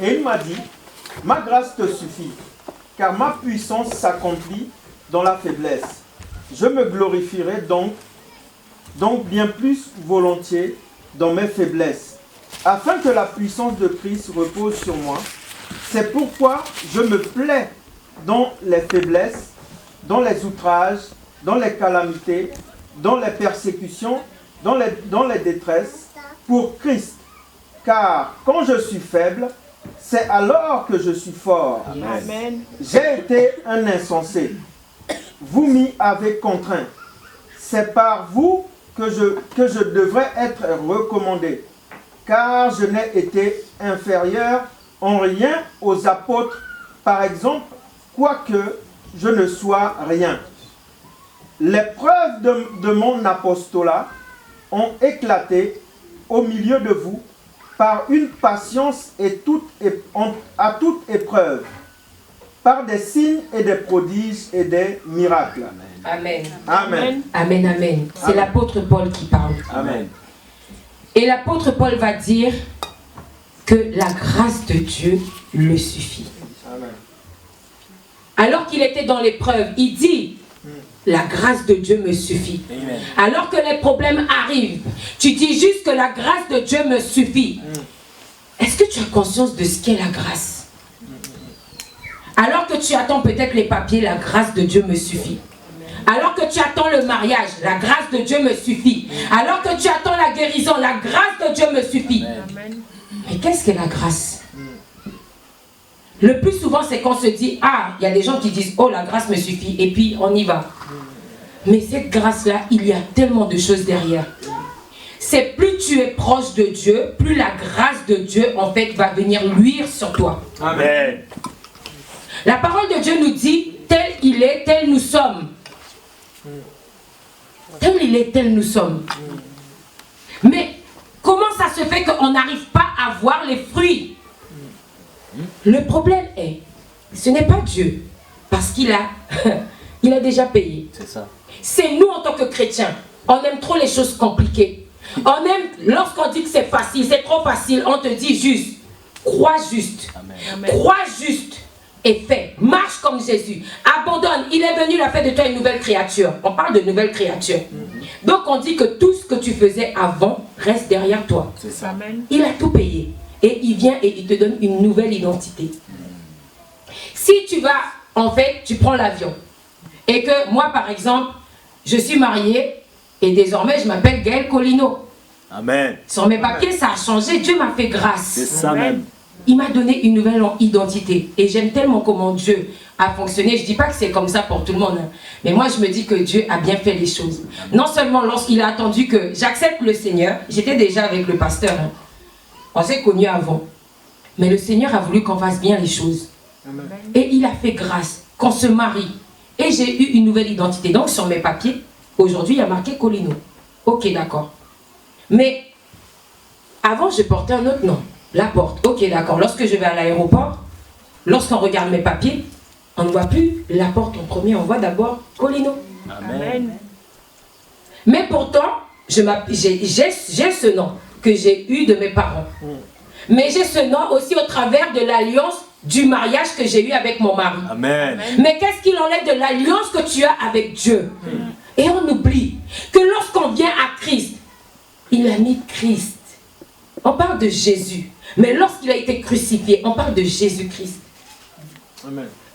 Et il m'a dit, ma grâce te suffit, car ma puissance s'accomplit dans la faiblesse. Je me glorifierai donc bien plus volontiers dans mes faiblesses, afin que la puissance de Christ repose sur moi. C'est pourquoi je me plais dans les faiblesses, dans les outrages, dans les calamités, dans les persécutions, dans les détresses, pour Christ. Car quand je suis faible, c'est alors que je suis fort. Amen. J'ai été un insensé. Vous m'y avez contraint. C'est par vous que je devrais être recommandé. Car je n'ai été inférieur en rien aux apôtres, par exemple, quoique je ne sois rien. Les preuves de mon apostolat ont éclaté au milieu de vous par une patience à toute épreuve, par des signes et des prodiges et des miracles. Amen. Amen. Amen, amen. C'est l'apôtre Paul qui parle. Amen. Et l'apôtre Paul va dire que la grâce de Dieu le suffit. Amen. Alors qu'il était dans l'épreuve, il dit, la grâce de Dieu me suffit. Amen. Alors que les problèmes arrivent, tu dis juste que la grâce de Dieu me suffit. Est-ce que tu as conscience de ce qu'est la grâce? Alors que tu attends peut-être les papiers, la grâce de Dieu me suffit. Alors que tu attends le mariage, la grâce de Dieu me suffit. Alors que tu attends la guérison, la grâce de Dieu me suffit. Amen. Mais qu'est-ce que la grâce? Le plus souvent, c'est qu'on se dit, ah, il y a des gens qui disent, oh, la grâce me suffit, et puis on y va. Mais cette grâce-là, il y a tellement de choses derrière. C'est plus tu es proche de Dieu, plus la grâce de Dieu, en fait, va venir luire sur toi. Amen. La parole de Dieu nous dit, tel il est, tel nous sommes. Tel il est, tel nous sommes. Mais comment ça se fait qu'on n'arrive pas à voir les fruits? Le problème est, ce n'est pas Dieu, parce qu'il a, il a déjà payé. C'est ça. C'est nous en tant que chrétiens, on aime trop les choses compliquées. On aime, lorsqu'on dit que c'est facile, c'est trop facile, on te dit juste, crois juste, crois juste et fais, marche comme Jésus, abandonne, il est venu, il a fait de toi une nouvelle créature. On parle de nouvelle créature. Donc on dit que tout ce que tu faisais avant reste derrière toi. C'est ça. Il a tout payé et il vient et il te donne une nouvelle identité. Si tu vas, en fait, tu prends l'avion et que moi par exemple, je suis mariée et désormais je m'appelle Gaël Colino. Amen. Sur mes papiers, ça a changé. Dieu m'a fait grâce. C'est ça même. Il m'a donné une nouvelle identité. Et j'aime tellement comment Dieu a fonctionné. Je ne dis pas que c'est comme ça pour tout le monde. Hein. Mais moi, je me dis que Dieu a bien fait les choses. Non seulement lorsqu'il a attendu que j'accepte le Seigneur. J'étais déjà avec le pasteur. Hein. On s'est connus avant. Mais le Seigneur a voulu qu'on fasse bien les choses. Amen. Et il a fait grâce. Qu'on se marie. Et j'ai eu une nouvelle identité. Donc, sur mes papiers, aujourd'hui, il y a marqué Colino. Ok, d'accord. Mais avant, je portais un autre nom, La Porte. Ok, d'accord. Lorsque je vais à l'aéroport, lorsqu'on regarde mes papiers, on ne voit plus La Porte en premier, on voit d'abord Colino. Amen. Mais pourtant, j'ai ce nom que j'ai eu de mes parents. Mais j'ai ce nom aussi au travers de l'alliance du mariage que j'ai eu avec mon mari. Amen. Mais qu'est-ce qu'il en est de l'alliance que tu as avec Dieu? Et on oublie que lorsqu'on vient à Christ, il a mis Christ. On parle de Jésus. Mais lorsqu'il a été crucifié, on parle de Jésus-Christ.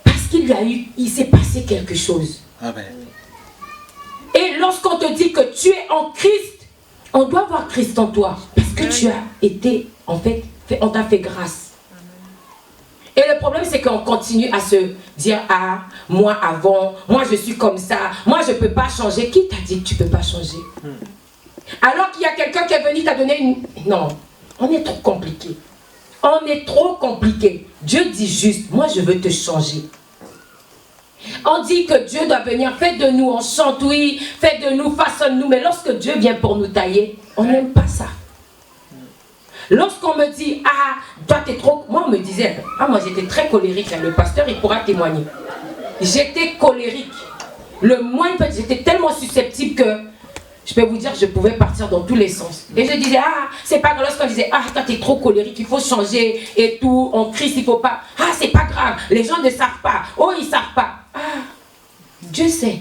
Parce il s'est passé quelque chose. Amen. Et lorsqu'on te dit que tu es en Christ, on doit voir Christ en toi. Parce que tu as été, en fait, on t'a fait grâce. Et le problème, c'est qu'on continue à se dire, ah, moi avant, moi je suis comme ça, moi je ne peux pas changer. Qui t'a dit que tu ne peux pas changer? Alors qu'il y a quelqu'un qui est venu t'a donné une... Non, on est trop compliqué. On est trop compliqué. Dieu dit juste, moi je veux te changer. On dit que Dieu doit venir, fais de nous, on chante, oui, fais de nous, façonne-nous. Mais lorsque Dieu vient pour nous tailler, on n'aime pas ça. Lorsqu'on me dit, ah, toi t'es trop... Moi on me disait, ah moi j'étais très colérique, hein. Le pasteur il pourra témoigner. J'étais colérique. Le moins, j'étais tellement susceptible que... Je peux vous dire, je pouvais partir dans tous les sens. Et je disais, ah, c'est pas grave. Lorsqu'on disait, ah, toi, t'es trop colérique, il faut changer et tout. En Christ, il faut pas. Ah, c'est pas grave. Les gens ne savent pas. Oh, ils savent pas. Ah, Dieu sait.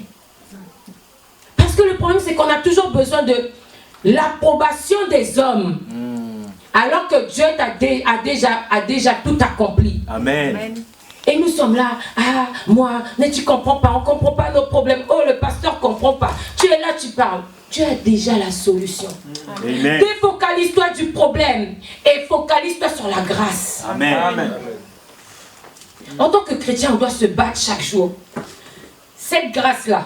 Parce que le problème, c'est qu'on a toujours besoin de l'approbation des hommes. Alors que Dieu a déjà tout accompli. Amen. Et nous sommes là, ah, moi, mais tu comprends pas, on comprend pas nos problèmes. Oh, le pasteur comprend pas. Tu es là, tu parles. Tu as déjà la solution. Amen. Défocalise-toi du problème et focalise-toi sur la grâce. Amen. Amen. En tant que chrétien, on doit se battre chaque jour. Cette grâce-là,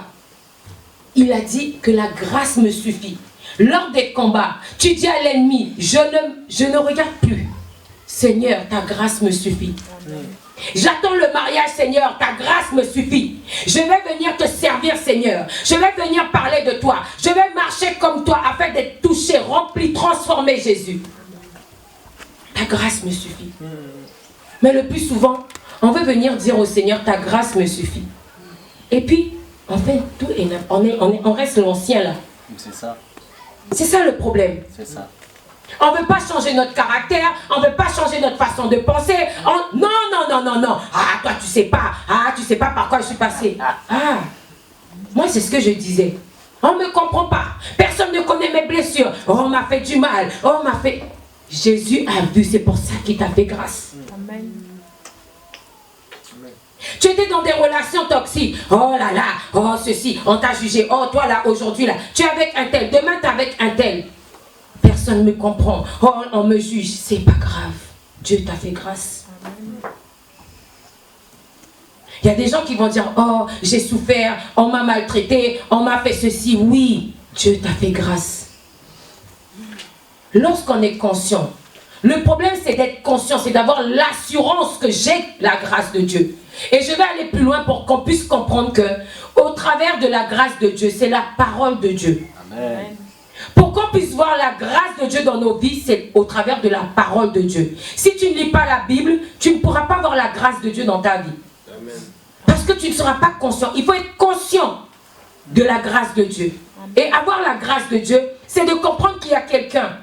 il a dit que la grâce me suffit. Lors des combats, tu dis à l'ennemi, je ne regarde plus. Seigneur, ta grâce me suffit. J'attends le mariage, Seigneur, ta grâce me suffit. Je vais venir te servir, Seigneur. Je vais venir parler de toi. Je vais marcher comme toi afin d'être touché, rempli, transformé, Jésus. Ta grâce me suffit. Mais le plus souvent, on veut venir dire au Seigneur, ta grâce me suffit. Et puis, en fait, tout est, on reste l'ancien là. C'est ça. C'est ça le problème. C'est ça. On ne veut pas changer notre caractère, on ne veut pas changer notre façon de penser. Non, non, non, non, non. Ah, toi, tu sais pas. Ah, tu sais pas par quoi je suis passé. Ah, moi, c'est ce que je disais. On ne me comprend pas. Personne ne connaît mes blessures. Oh, on m'a fait du mal. Oh, on m'a fait... Jésus a vu, c'est pour ça qu'il t'a fait grâce. Amen. Tu étais dans des relations toxiques. Oh là là, oh ceci, on t'a jugé. Oh, toi là, aujourd'hui là, tu es avec un tel. Demain, tu es avec un tel. Personne ne me comprend. Oh, on me juge. C'est pas grave. Dieu t'a fait grâce. Il y a des gens qui vont dire, oh, j'ai souffert, on m'a maltraité, on m'a fait ceci. Oui, Dieu t'a fait grâce. Lorsqu'on est conscient, le problème c'est d'être conscient, c'est d'avoir l'assurance que j'ai la grâce de Dieu. Et je vais aller plus loin pour qu'on puisse comprendre que, au travers de la grâce de Dieu, c'est la parole de Dieu. Amen. Pour qu'on puisse voir la grâce de Dieu dans nos vies, c'est au travers de la parole de Dieu. Si tu ne lis pas la Bible, tu ne pourras pas voir la grâce de Dieu dans ta vie. Amen. Parce que tu ne seras pas conscient. Il faut être conscient de la grâce de Dieu. Et avoir la grâce de Dieu, c'est de comprendre qu'il y a quelqu'un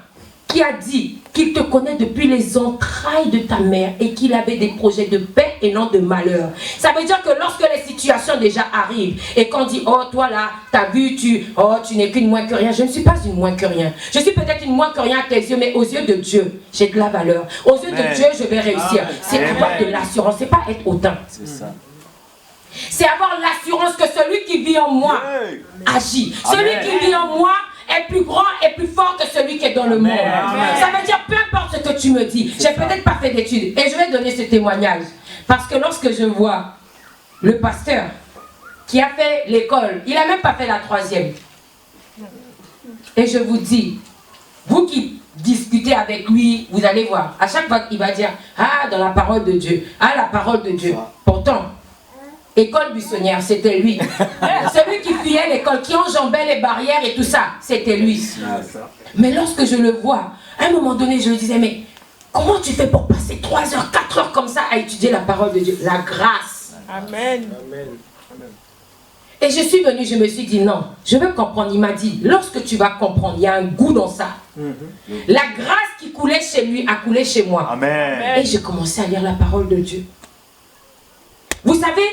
qui a dit qu'il te connaît depuis les entrailles de ta mère et qu'il avait des projets de paix et non de malheur. Ça veut dire que lorsque les situations déjà arrivent et qu'on dit, oh toi là, t'as vu, tu n'es qu'une moins que rien. Je ne suis pas une moins que rien. Je suis peut-être une moins que rien à tes yeux, mais aux yeux de Dieu, j'ai de la valeur. Aux yeux de Dieu, je vais réussir. C'est avoir de l'assurance, c'est pas être hautain. C'est ça. C'est avoir l'assurance que celui qui vit en moi agit. Celui qui vit en moi est plus grand et plus fort que celui qui est dans le monde. Ça veut dire, peu importe ce que tu me dis, j'ai peut-être pas fait d'études et je vais donner ce témoignage. Parce que lorsque je vois le pasteur qui a fait l'école, il n'a même pas fait la 3e. Et je vous dis, vous qui discutez avec lui, vous allez voir, à chaque fois qu'il va dire, ah, dans la parole de Dieu, ah, la parole de Dieu. Pourtant, école buissonnière, c'était lui. Celui qui fuyait l'école, qui enjambait les barrières et tout ça, c'était lui. Mais lorsque je le vois, à un moment donné, je me disais, mais comment tu fais pour passer 3 heures, 4 heures comme ça à étudier la parole de Dieu? La grâce. Amen. Et je suis venue, je me suis dit, non, je veux comprendre. Il m'a dit, lorsque tu vas comprendre, il y a un goût dans ça. La grâce qui coulait chez lui a coulé chez moi. Amen. Et j'ai commencé à lire la parole de Dieu. Vous savez,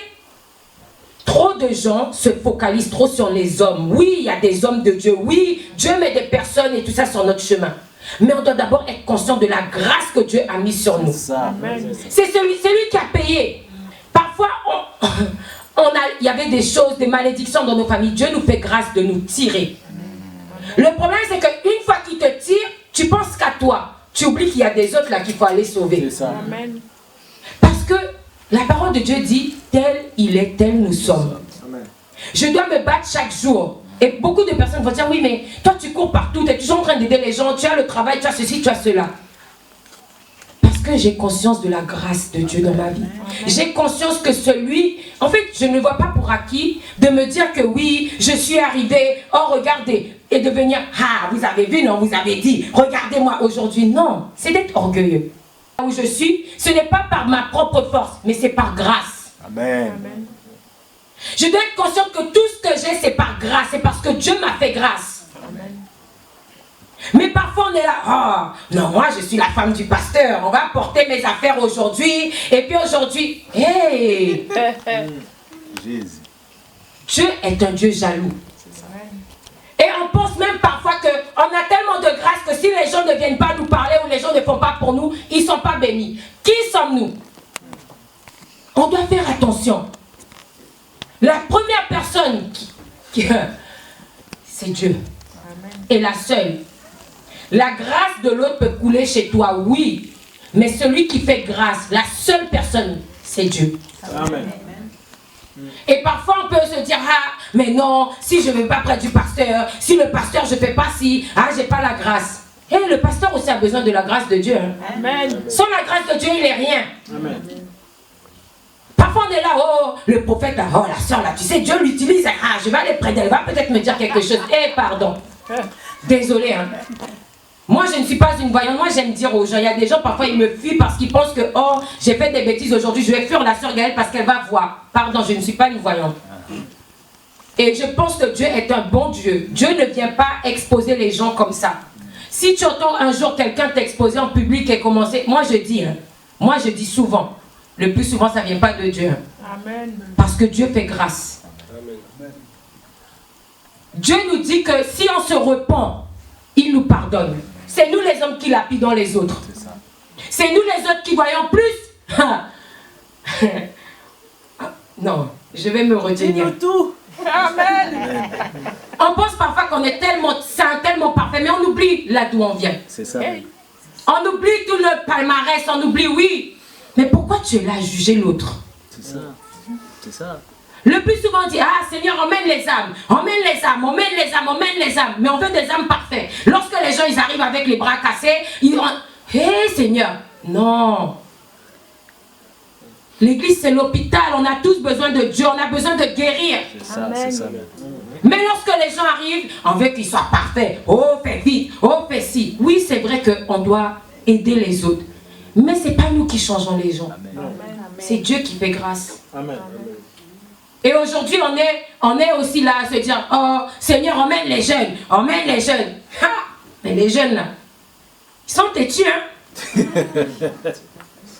trop de gens se focalisent trop sur les hommes. Oui, il y a des hommes de Dieu. Oui, Dieu met des personnes et tout ça sur notre chemin. Mais on doit d'abord être conscient de la grâce que Dieu a mise sur nous. C'est celui qui a payé. Parfois, il y avait des choses, des malédictions dans nos familles. Dieu nous fait grâce de nous tirer. Le problème, c'est qu'une fois qu'il te tire, tu penses qu'à toi. Tu oublies qu'il y a des autres là qu'il faut aller sauver. Amen. Parce que la parole de Dieu dit, tel il est, tel nous sommes. Je dois me battre chaque jour. Et beaucoup de personnes vont dire, oui, mais toi tu cours partout, tu es toujours en train d'aider les gens, tu as le travail, tu as ceci, tu as cela. Parce que j'ai conscience de la grâce de Dieu dans ma vie. J'ai conscience que celui, en fait, je ne vois pas pour acquis de me dire que oui, je suis arrivé, oh regardez, et de venir, ah, vous avez vu, non, vous avez dit, regardez-moi aujourd'hui. Non, c'est d'être orgueilleux. Là où je suis, ce n'est pas par ma propre force, mais c'est par grâce. Amen. Je dois être consciente que tout ce que j'ai, c'est par grâce, c'est parce que Dieu m'a fait grâce. Amen. Mais parfois on est là, oh, non, moi je suis la femme du pasteur, on va porter mes affaires aujourd'hui, et puis aujourd'hui, hey, Jésus. Dieu est un Dieu jaloux. Et on pense même parfois qu'on a tellement de grâce que si les gens ne viennent pas nous parler ou les gens ne font pas pour nous, ils ne sont pas bénis. Qui sommes-nous? On doit faire attention. La première personne c'est Dieu. Et la seule. La grâce de l'autre peut couler chez toi, oui. Mais celui qui fait grâce, la seule personne, c'est Dieu. Amen. Et parfois on peut se dire, ah, mais non, si je ne vais pas près du pasteur, si le pasteur je ne fais pas ci, ah, j'ai pas la grâce. Et le pasteur aussi a besoin de la grâce de Dieu. Amen. Sans la grâce de Dieu, il n'est rien. Amen. Parfois on est là, oh, le prophète là, oh, la soeur là, tu sais, Dieu l'utilise, ah, je vais aller près d'elle, elle va peut-être me dire quelque chose. Eh, pardon. Désolé, hein. Moi, je ne suis pas une voyante. Moi, j'aime dire aux gens, il y a des gens, parfois, ils me fuient parce qu'ils pensent que, oh, j'ai fait des bêtises aujourd'hui, je vais fuir la soeur Gaëlle parce qu'elle va voir. Pardon, je ne suis pas une voyante. Et je pense que Dieu est un bon Dieu. Dieu ne vient pas exposer les gens comme ça. Si tu entends un jour quelqu'un t'exposer en public et commencer, moi je dis souvent, le plus souvent, ça ne vient pas de Dieu. Amen. Parce que Dieu fait grâce. Dieu nous dit que si on se repent, il nous pardonne. C'est nous les hommes qui lapidons les autres. C'est nous les autres qui voyons plus. Non, je vais me retenir. Tout. Amen. On pense parfois qu'on est tellement saint, tellement parfait, mais on oublie là d'où on vient. C'est ça. On oublie tout le palmarès, on oublie, oui. Mais pourquoi tu es là à juger l'autre? C'est ça. C'est ça. Le plus souvent on dit, ah Seigneur, emmène les âmes, emmène les âmes, emmène les âmes, emmène les âmes. Mais on veut des âmes parfaites. Lorsque les gens ils arrivent avec les bras cassés, ils ont, hé Seigneur, non. L'église c'est l'hôpital, on a tous besoin de Dieu, on a besoin de guérir. C'est ça, c'est ça. Mais lorsque les gens arrivent, on veut qu'ils soient parfaits. Oh, fais vite, oh, fais ci. Oui, c'est vrai qu'on doit aider les autres. Mais ce n'est pas nous qui changeons les gens. C'est Dieu qui fait grâce. Amen. Et aujourd'hui, on est aussi là à se dire, oh Seigneur, emmène les jeunes, emmène les jeunes. Ha! Mais les jeunes là, ils sont têtus, hein.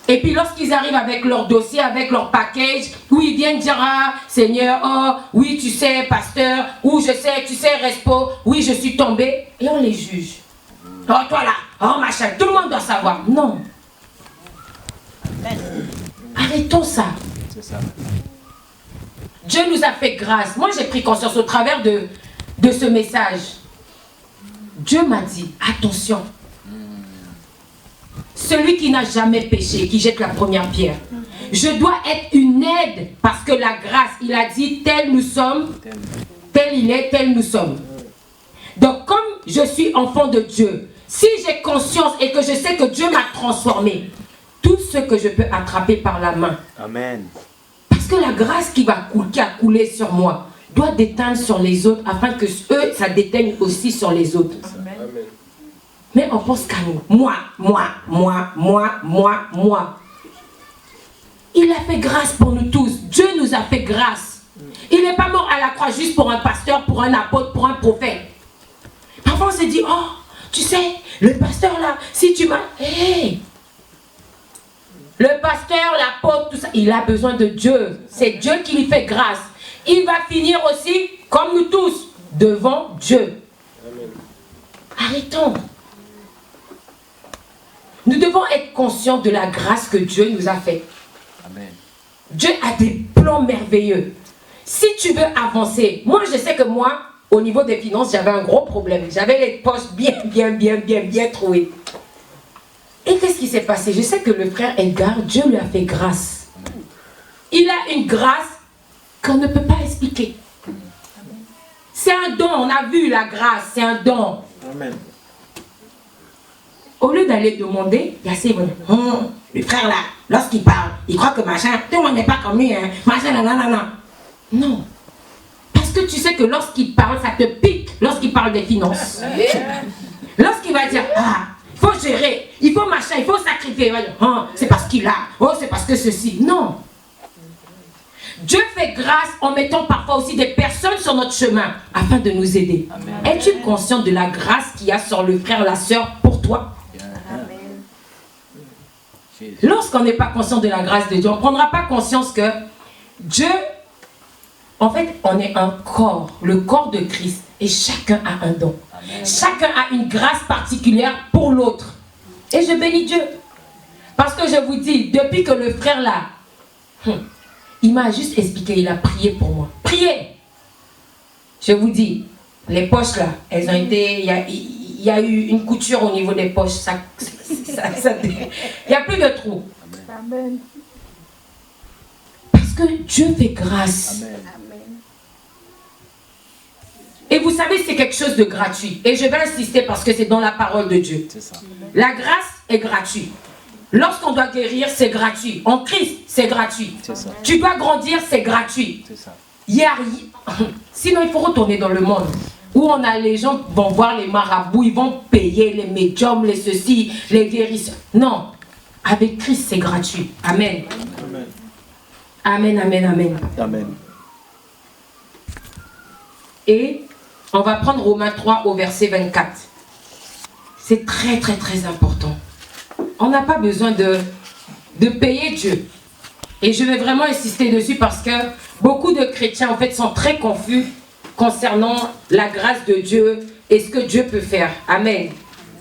Et puis lorsqu'ils arrivent avec leur dossier, avec leur package, où ils viennent dire, ah Seigneur, oh oui tu sais pasteur, ou je sais, tu sais Respo, oui je suis tombé, et on les juge. Oh toi là, oh machin, tout le monde doit savoir. Non. Arrêtons ça. C'est ça. Dieu nous a fait grâce. Moi j'ai pris conscience au travers de ce message. Dieu m'a dit, attention. Celui qui n'a jamais péché, qui jette la première pierre. Je dois être une aide parce que la grâce, il a dit, tel nous sommes, tel il est, tel nous sommes. Donc comme je suis enfant de Dieu, si j'ai conscience et que je sais que Dieu m'a transformé, tout ce que je peux attraper par la main. Amen. Parce que la grâce qui a coulé sur moi doit déteindre sur les autres afin que eux, ça déteigne aussi sur les autres. Amen. Mais on pense qu'à nous. Moi. Il a fait grâce pour nous tous. Dieu nous a fait grâce. Il n'est pas mort à la croix juste pour un pasteur, pour un apôtre, pour un prophète. Parfois on se dit, oh, tu sais, le pasteur là, si tu m'as... Hey! Le pasteur, l'apôtre, tout ça, il a besoin de Dieu. C'est Dieu qui lui fait grâce. Il va finir aussi, comme nous tous, devant Dieu. Amen. Arrêtons. Nous devons être conscients de la grâce que Dieu nous a faite. Amen. Dieu a des plans merveilleux. Si tu veux avancer, moi je sais que moi, au niveau des finances, j'avais un gros problème. J'avais les poches bien trouées. Et qu'est-ce qui s'est passé? Je sais que le frère Edgar, Dieu lui a fait grâce. Il a une grâce qu'on ne peut pas expliquer. C'est un don, on a vu la grâce, c'est un don. Amen. Au lieu d'aller demander, il y a ces le frère là, lorsqu'il parle, il croit que machin, tout le monde n'est pas comme lui, hein, machin, nanana. Non. Parce que tu sais que lorsqu'il parle, ça te pique lorsqu'il parle des finances. Lorsqu'il va dire, ah, il faut gérer, il faut machin, il faut sacrifier, il va dire, oh, c'est parce qu'il a, oh, c'est parce que ceci. Non. Dieu fait grâce en mettant parfois aussi des personnes sur notre chemin afin de nous aider. Es-tu conscient de la grâce qu'il y a sur le frère, la sœur pour toi? Lorsqu'on n'est pas conscient de la grâce de Dieu, on ne prendra pas conscience que Dieu, en fait, on est un corps, le corps de Christ, et chacun a un don. Amen. Chacun a une grâce particulière pour l'autre. Et je bénis Dieu. Parce que je vous dis, depuis que le frère là, il m'a juste expliqué, il a prié pour moi. Priez! Je vous dis, les poches là, elles ont été, il y a eu une couture au niveau des poches. Il n'y a plus de trous. Amen. Parce que Dieu fait grâce. Amen. Et vous savez, c'est quelque chose de gratuit. Et je vais insister parce que c'est dans la parole de Dieu. C'est ça. La grâce est gratuite. Lorsqu'on doit guérir, c'est gratuit. En Christ, c'est gratuit. C'est ça. Tu dois grandir, c'est gratuit. C'est ça. Sinon, il faut retourner dans le monde où les gens vont voir les marabouts, ils vont payer les médiums, les ceci, les guérisseurs. Non. Avec Christ, c'est gratuit. Amen. Amen, amen, amen. Amen. Et on va prendre Romains 3 au verset 24. C'est très, très, très important. On n'a pas besoin de payer Dieu. Et je vais vraiment insister dessus parce que beaucoup de chrétiens, en fait, sont très confus concernant la grâce de Dieu et ce que Dieu peut faire. Amen.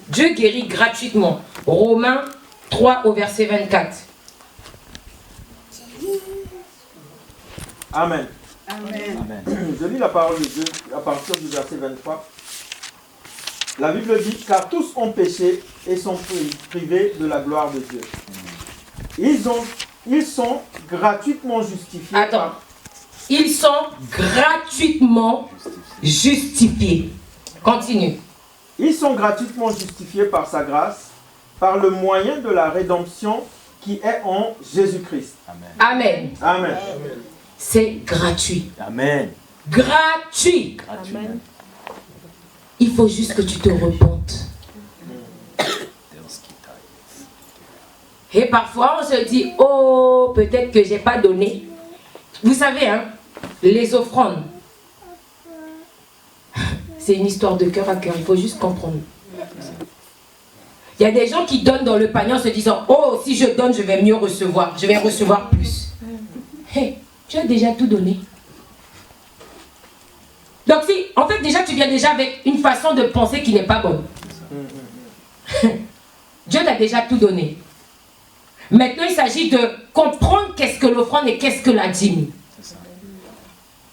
Dieu guérit gratuitement. Romains 3 au verset 24. Amen. Amen. Je lis la parole de Dieu à partir du verset 23. La Bible dit, car tous ont péché et sont privés de la gloire de Dieu. Ils sont gratuitement justifiés. Attends. Ils sont gratuitement justifiés. Continue. Ils sont gratuitement justifiés par sa grâce, par le moyen de la rédemption qui est en Jésus-Christ. Amen. Amen. Amen. C'est gratuit. Amen. Gratuit. Gratuit. Amen. Il faut juste que tu te repentes. Et parfois, on se dit, oh, peut-être que je n'ai pas donné. Vous savez, hein, les offrandes, c'est une histoire de cœur à cœur, il faut juste comprendre. Il y a des gens qui donnent dans le panier en se disant « Oh, si je donne, je vais mieux recevoir, je vais recevoir plus. » Hey, tu as déjà tout donné. Donc si, en fait déjà tu viens déjà avec une façon de penser qui n'est pas bonne. Dieu t'a déjà tout donné. Maintenant il s'agit de comprendre qu'est-ce que l'offrande et qu'est-ce que la dîme.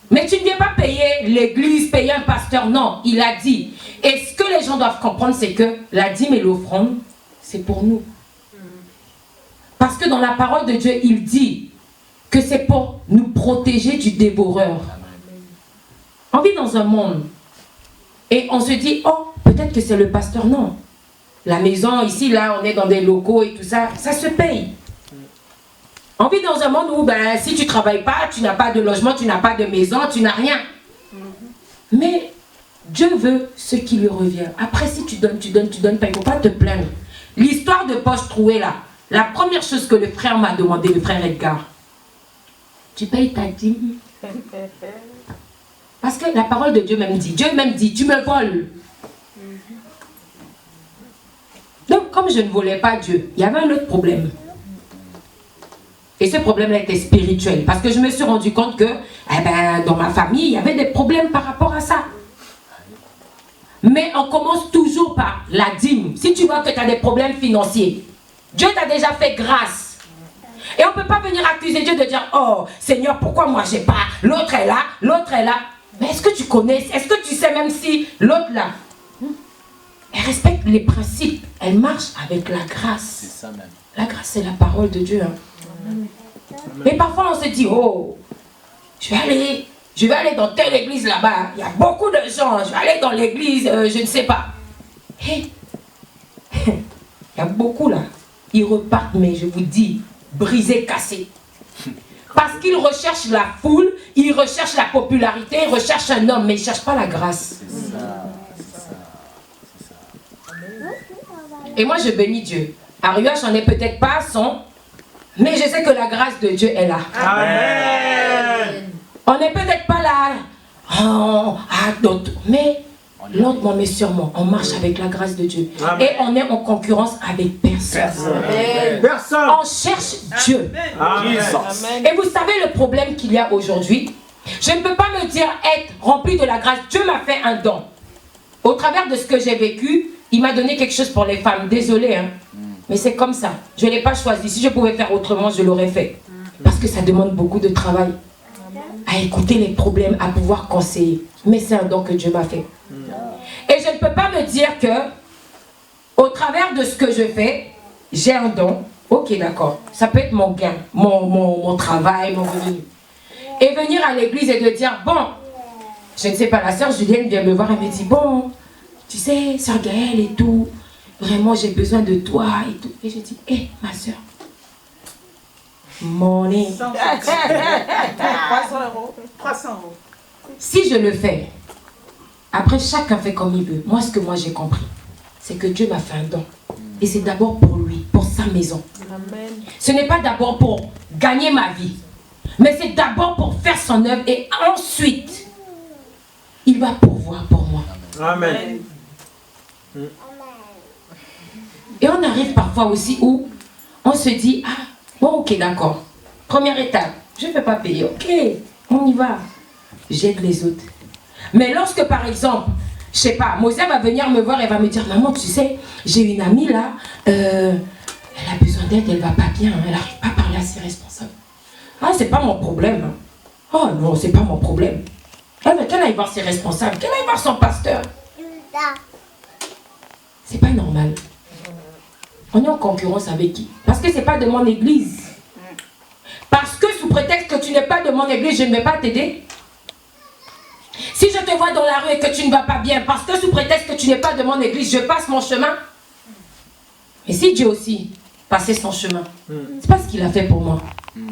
Mais tu ne viens pas payer l'église, payer un pasteur, non, il a dit. Et ce que les gens doivent comprendre, c'est que la dîme et l'offrande, c'est pour nous. Parce que dans la parole de Dieu, il dit que c'est pour nous protéger du dévoreur. On vit dans un monde et on se dit, oh, peut-être que c'est le pasteur, non. La maison, ici, là, on est dans des locaux et tout ça, ça se paye. On vit dans un monde où, ben, si tu ne travailles pas, tu n'as pas de logement, tu n'as pas de maison, tu n'as rien. Mais Dieu veut ce qui lui revient. Après, si tu donnes, il ne faut pas te plaindre. L'histoire de poche trouée là, la première chose que le frère m'a demandé, le frère Edgar, tu payes ta dîme? Parce que la parole de Dieu même dit, tu me voles. Donc, comme je ne volais pas Dieu, il y avait un autre problème. Et ce problème-là était spirituel. Parce que je me suis rendu compte que dans ma famille, il y avait des problèmes par rapport à ça. Mais on commence toujours par la dîme. Si tu vois que tu as des problèmes financiers, Dieu t'a déjà fait grâce. Et on ne peut pas venir accuser Dieu de dire, oh Seigneur, pourquoi moi j'ai pas? L'autre est là, l'autre est là. Mais est-ce que tu connais? Est-ce que tu sais même si l'autre là, elle respecte les principes, elle marche avec la grâce. C'est ça même. La grâce, c'est la parole de Dieu. Hein. Mais parfois on se dit, oh, je vais aller dans telle église là-bas, il y a beaucoup de gens, je vais aller dans l'église, je ne sais pas. Hey. Il y a beaucoup là, ils repartent, mais je vous dis, brisés, cassés. Parce qu'ils recherchent la foule, ils recherchent la popularité, ils recherchent un homme, mais ils ne cherchent pas la grâce. C'est ça. Et moi je bénis Dieu. À Rua, j'en ai peut-être pas à 100, mais je sais que la grâce de Dieu est là. Amen. On n'est peut-être pas là, mais lentement mais sûrement, on marche avec la grâce de Dieu. Amen. Et on est en concurrence avec personne. Personne. On cherche Dieu. Amen. Et vous savez le problème qu'il y a aujourd'hui? Je ne peux pas me dire être rempli de la grâce. Dieu m'a fait un don. Au travers de ce que j'ai vécu, il m'a donné quelque chose pour les femmes. Désolée, hein. Mais c'est comme ça. Je ne l'ai pas choisi. Si je pouvais faire autrement, je l'aurais fait. Parce que ça demande beaucoup de travail. À écouter les problèmes, à pouvoir conseiller. Mais c'est un don que Dieu m'a fait. Et je ne peux pas me dire que, au travers de ce que je fais, j'ai un don. Ok, d'accord. Ça peut être mon gain, mon travail, mon revenu. Et venir à l'église et de dire, bon, je ne sais pas, la sœur Julienne vient me voir et me dit, bon, tu sais, sœur Gaëlle et tout, vraiment j'ai besoin de toi et tout. Et je dis, hé, ma sœur, money. 300 euros. 300 euros. Si je le fais, après chacun fait comme il veut. Moi, ce que moi j'ai compris, c'est que Dieu m'a fait un don. Et c'est d'abord pour lui, pour sa maison. Amen. Ce n'est pas d'abord pour gagner ma vie, mais c'est d'abord pour faire son œuvre et ensuite, il va pourvoir pour moi. Amen. Et on arrive parfois aussi où on se dit, ah, bon, ok, d'accord. Première étape, je ne vais pas payer, ok, on y va. J'aide les autres. Mais lorsque, par exemple, je sais pas, Moïse va venir me voir et va me dire, maman, tu sais, j'ai une amie là, elle a besoin d'aide, elle va pas bien, elle n'arrive pas à parler à ses responsables. Ah, c'est pas mon problème. Oh non, c'est pas mon problème. Ah, mais qu'elle aille voir ses responsables, qu'elle aille voir son pasteur. C'est pas normal. On est en concurrence avec qui? Parce que c'est pas de mon église. Parce que sous prétexte que tu n'es pas de mon église, je ne vais pas t'aider. Si je te vois dans la rue et que tu ne vas pas bien, parce que sous prétexte que tu n'es pas de mon église, je passe mon chemin. Mais si Dieu aussi passait son chemin, c'est pas ce qu'il a fait pour moi.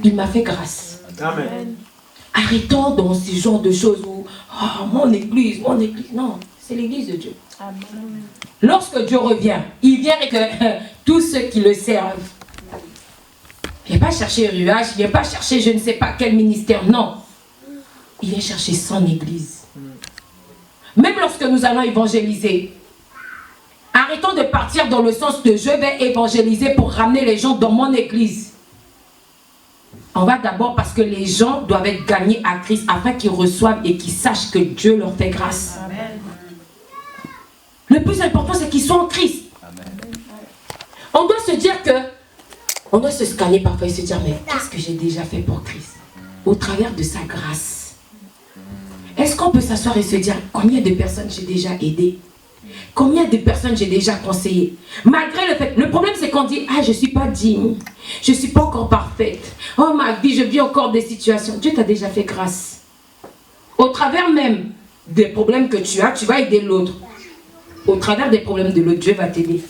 Il m'a fait grâce. Amen. Arrêtons dans ce genre de choses où, oh, mon église. Non, c'est l'église de Dieu. Amen. Lorsque Dieu revient, il vient et que tous ceux qui le servent, il ne vient pas chercher Ruach, il ne vient pas chercher je ne sais pas quel ministère, non. il vient chercher son église. Même lorsque nous allons évangéliser, arrêtons de partir dans le sens de je vais évangéliser pour ramener les gens dans mon église. On va d'abord parce que les gens doivent être gagnés à Christ afin qu'ils reçoivent et qu'ils sachent que Dieu leur fait grâce. Amen. Le plus important, c'est qu'ils soient en Christ. Amen. On doit se dire que, on doit se scanner parfois et se dire, mais qu'est-ce que j'ai déjà fait pour Christ? Au travers de sa grâce. Est-ce qu'on peut s'asseoir et se dire, combien de personnes j'ai déjà aidé? Combien de personnes j'ai déjà conseillé? Malgré le fait, le problème c'est qu'on dit, ah je ne suis pas digne, je ne suis pas encore parfaite, oh ma vie, je vis encore des situations. Dieu t'a déjà fait grâce. Au travers même des problèmes que tu as, tu vas aider l'autre. Au travers des problèmes de l'autre, Dieu va t'aider.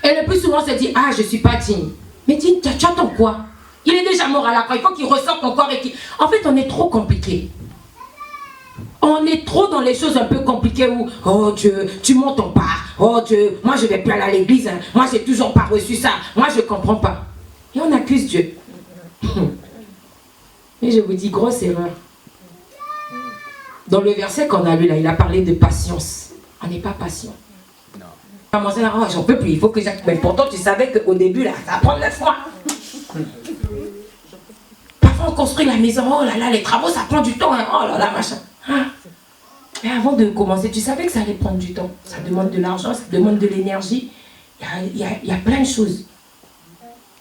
Et le plus souvent on se dit, ah je ne suis pas digne. Mais digne, tu attends quoi? Il est déjà mort à la croix, il faut qu'il ressorte encore et qu'il... En fait on est trop compliqué. On est trop dans les choses un peu compliquées où, oh Dieu, tu montes en part. Oh Dieu, moi je ne vais plus aller à l'église. Hein. Moi je n'ai toujours pas reçu ça. Moi je ne comprends pas. Et on accuse Dieu. Mais je vous dis, grosse erreur. Dans le verset qu'on a lu là, il a parlé de patience. On n'est pas patient. Non. Oh, j'en peux plus, il faut que j'accepte. Mais pourtant tu savais qu'au début là, ça va prendre 9 mois. Parfois on construit la maison, oh là là, les travaux ça prend du temps. Hein. Oh là là, machin. Ah. Mais avant de commencer, tu savais que ça allait prendre du temps. Ça demande de l'argent, ça demande de l'énergie. Il y a plein de choses.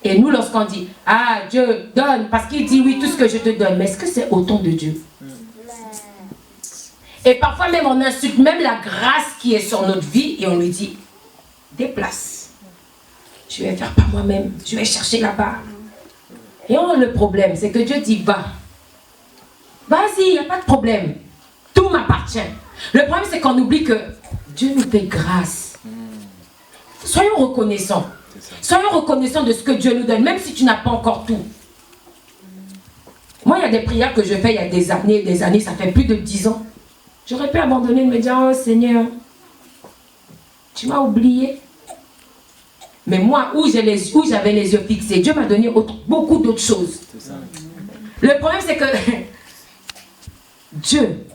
Et nous, lorsqu'on dit, ah, Dieu donne, parce qu'il dit, oui, tout ce que je te donne. Mais est-ce que c'est autant de Dieu? Et parfois même, on insulte même la grâce qui est sur notre vie et on lui dit, déplace. Je vais faire par moi-même. Je vais chercher là-bas. Et le problème, c'est que Dieu dit, va. Vas-y, il n'y a pas de problème. Tout m'appartient. Le problème, c'est qu'on oublie que Dieu nous fait grâce. Soyons reconnaissants. Soyons reconnaissants de ce que Dieu nous donne, même si tu n'as pas encore tout. Moi, il y a des prières que je fais il y a des années, ça fait plus de 10 ans. J'aurais pu abandonner et me dire, oh Seigneur, tu m'as oublié. Mais moi, où j'avais les yeux fixés, Dieu m'a donné beaucoup d'autres choses. Le problème, c'est que Dieu,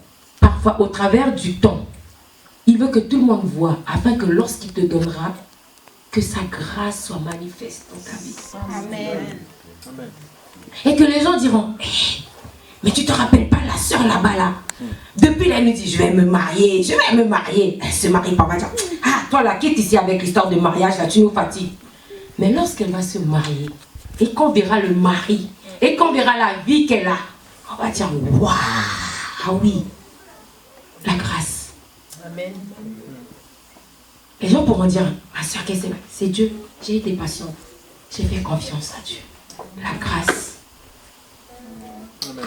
parfois au travers du temps, il veut que tout le monde voit, afin que lorsqu'il te donnera, que sa grâce soit manifeste dans ta vie. Amen. Et que les gens diront, hey, mais tu te rappelles pas la soeur là-bas là? Depuis là, elle nous dit, je vais me marier, je vais me marier. Elle se marie pas, va dire, ah, toi là, quitte ici avec l'histoire de mariage, là, tu nous fatigues. Mais lorsqu'elle va se marier, et qu'on verra le mari, et qu'on verra la vie qu'elle a, on va dire, waouh, ah oui, la grâce. Amen. Les gens pourront dire, ma soeur, qu'est-ce que c'est Dieu. J'ai été patiente, j'ai fait confiance à Dieu. La grâce. Amen.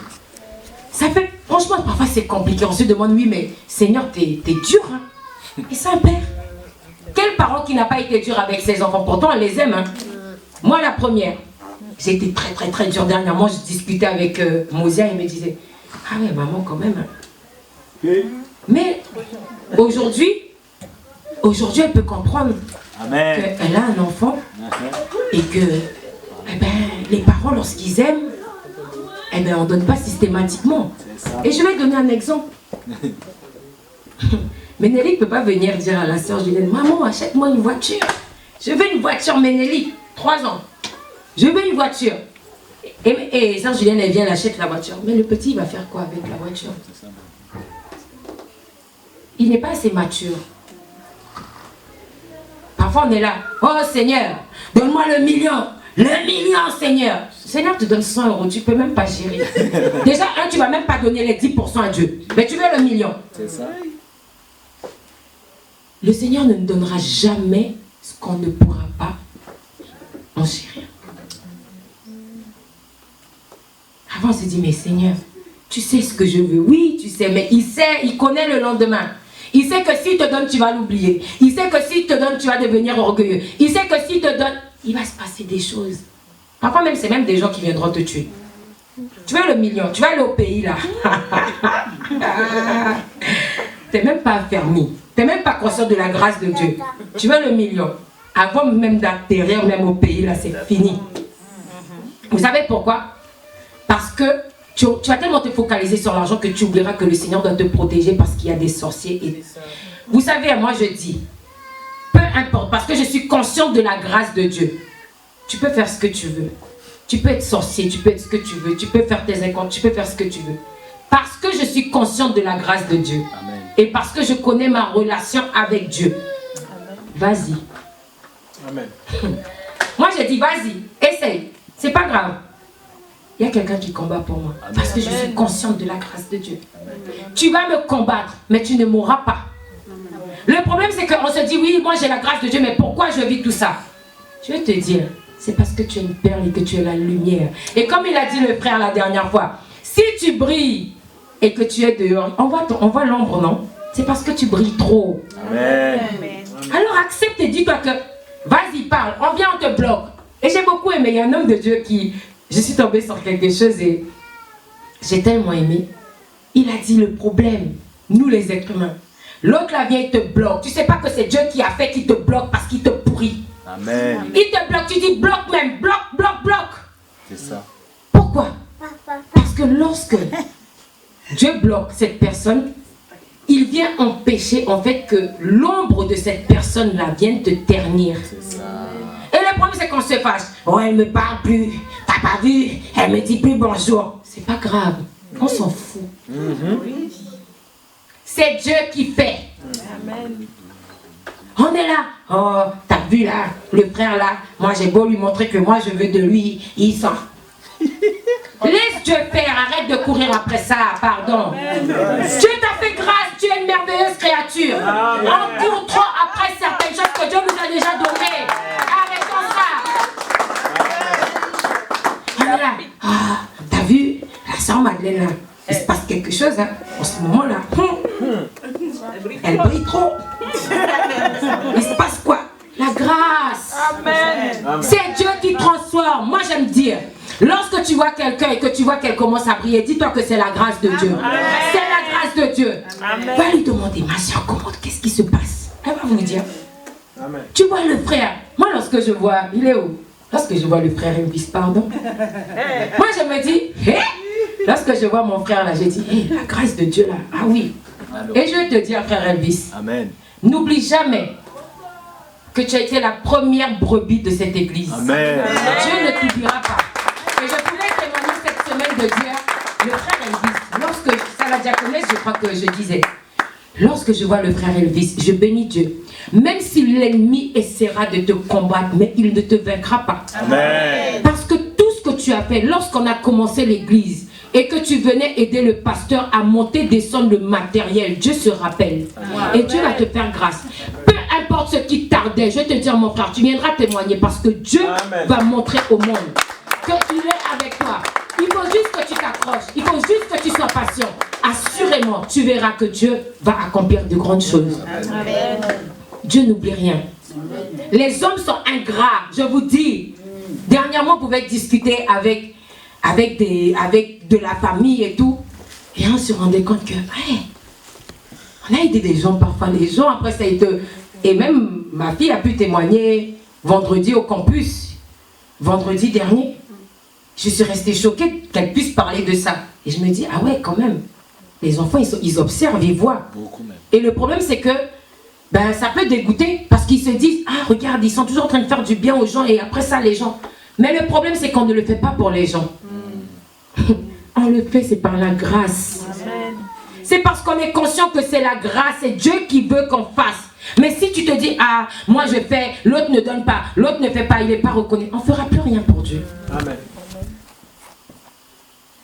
Ça fait, franchement, parfois c'est compliqué. On se demande, oui, mais Seigneur, t'es dur. Hein? Et c'est un père. Quel parent qui n'a pas été dur avec ses enfants? Pourtant, on les aime. Hein? Moi, la première, j'ai été très, très, très dur. Dernièrement, je discutais avec Mosia et il me disait, ah ouais, maman, quand même. Hein? Mais aujourd'hui, elle peut comprendre qu'elle a un enfant et que eh ben, les parents, lorsqu'ils aiment, eh ben, on ne donne pas systématiquement. Et je vais donner un exemple. Ménélique ne peut pas venir dire à la sœur Julienne, maman, achète-moi une voiture. Je veux une voiture, Ménélique, 3 ans. Je veux une voiture. Et sœur Julienne, elle vient, elle achète la voiture. Mais le petit, il va faire quoi avec la voiture? Il n'est pas assez mature. Parfois, on est là, oh Seigneur, donne-moi le million. Le million, Seigneur. Seigneur te donne 100 €, tu ne peux même pas gérer. Déjà, tu ne vas même pas donner les 10% à Dieu. Mais tu veux le million. C'est ça. Le Seigneur ne nous donnera jamais ce qu'on ne pourra pas en gérer. Avant, on se dit, mais Seigneur, tu sais ce que je veux. Oui, tu sais, mais il sait, il connaît le lendemain. Il sait que s'il te donne, tu vas l'oublier. Il sait que s'il te donne, tu vas devenir orgueilleux. Il sait que s'il te donne, il va se passer des choses. Parfois même, c'est même des gens qui viendront te tuer. Tu veux le million, tu vas aller au pays là. Tu n'es même pas affermi. Tu n'es même pas conscient de la grâce de Dieu. Tu veux le million. Avant même d'atterrir même au pays là, c'est fini. Vous savez pourquoi? Parce que tu vas tellement te focaliser sur l'argent que tu oublieras que le Seigneur doit te protéger parce qu'il y a des sorciers. Et... Vous savez, moi je dis, peu importe, parce que je suis consciente de la grâce de Dieu. Tu peux faire ce que tu veux. Tu peux être sorcier, tu peux être ce que tu veux. Tu peux faire tes incomptes, tu peux faire ce que tu veux. Parce que je suis consciente de la grâce de Dieu. Amen. Et parce que je connais ma relation avec Dieu. Vas-y. Amen. Moi je dis, vas-y, essaye. C'est pas grave. Il y a quelqu'un qui combat pour moi. Amen. Parce que je suis consciente de la grâce de Dieu. Tu vas me combattre, mais tu ne mourras pas. Le problème, c'est qu'on se dit, oui, moi j'ai la grâce de Dieu, mais pourquoi je vis tout ça? Je vais te dire, c'est parce que tu es une perle et que tu es la lumière. Et comme il a dit le frère la dernière fois, si tu brilles et que tu es dehors, on voit l'ombre, non? C'est parce que tu brilles trop. Amen. Alors accepte et dis-toi que, vas-y, parle, on vient, on te bloque. Et j'ai beaucoup aimé, il y a un homme de Dieu qui... Je suis tombée sur quelque chose et j'ai tellement aimé. Il a dit le problème, nous les êtres humains. L'autre là vient et te bloque. Tu sais pas que c'est Dieu qui a fait qu'il te bloque parce qu'il te pourrit. Amen. Il te bloque, tu dis bloque même, bloque. C'est ça. Pourquoi? Parce que lorsque Dieu bloque cette personne, il vient empêcher en fait que l'ombre de cette personne là vienne te ternir. C'est ça. Et le problème c'est qu'on se fâche. Oh, elle me parle plus. T'as pas vu? Elle me dit plus bonjour. C'est pas grave. On s'en fout. C'est Dieu qui fait. Amen. On est là. Oh, t'as vu là, le frère là. Moi j'ai beau lui montrer que moi je veux de lui. Il s'en... Laisse Dieu faire. Arrête de courir après ça. Pardon. Dieu t'a fait grâce. Tu es une merveilleuse créature. On court trop après certaines choses que Dieu nous a déjà données. Arrêtons ça. On est là. Ah, t'as vu la sœur Madeleine là. Il se passe quelque chose hein, en ce moment là. Elle brille trop. Il se passe quoi? La grâce. Amen. C'est Dieu qui transforme. Moi j'aime dire, lorsque tu vois quelqu'un et que tu vois qu'elle commence à briller, dis-toi que c'est la grâce de Dieu. C'est la grâce de Dieu. Va lui demander, ma soeur, comment, qu'est-ce qui se passe? Elle va vous dire. Amen. Tu vois le frère. Moi lorsque je vois, il est où? Lorsque je vois le frère Elvis, pardon. Moi je me dis, hé? Lorsque je vois mon frère là, je dis, hé, la grâce de Dieu là, ah oui. Alors. Et je vais te dire, frère Elvis, Amen. n'oublie jamais que tu as été la première brebis de cette église. Amen. Dieu ne t'oubliera pas. Et je voulais témoigner cette semaine de dire, le frère Elvis, lorsque, ça la diaconesse, je crois que je disais, lorsque je vois le frère Elvis, je bénis Dieu. Même si l'ennemi essaiera de te combattre, mais il ne te vaincra pas. Amen. Parce que tout ce que tu as fait, lorsqu'on a commencé l'église, et que tu venais aider le pasteur à monter, descendre le matériel, Dieu se rappelle. Et Dieu va te faire grâce. Peu importe ce qui tardait, je vais te dire mon frère, tu viendras témoigner parce que Dieu va montrer au monde qu'il est avec toi. Il faut juste que tu t'accroches, il faut juste que tu sois patient. Assurément, tu verras que Dieu va accomplir de grandes choses. Amen. Dieu n'oublie rien. Les hommes sont ingrats, je vous dis. Dernièrement, on pouvait discuter avec de la famille et tout. Et on se rendait compte que, ouais, on a aidé des gens parfois. Les gens, après ça a été... Et même ma fille a pu témoigner vendredi au campus. Vendredi dernier. Je suis restée choquée qu'elle puisse parler de ça. Et je me dis, ah ouais, quand même. Les enfants, ils observent, ils voient. Beaucoup même. Et le problème, c'est que ben, ça peut dégoûter parce qu'ils se disent, ah regarde, ils sont toujours en train de faire du bien aux gens et après ça, les gens. Mais le problème, c'est qu'on ne le fait pas pour les gens. On le fait, c'est par la grâce. C'est parce qu'on est conscient que c'est la grâce, c'est Dieu qui veut qu'on fasse. Mais si tu te dis, ah, moi je fais, l'autre ne donne pas, l'autre ne fait pas, il n'est pas reconnu, on ne fera plus rien pour Dieu. Amen.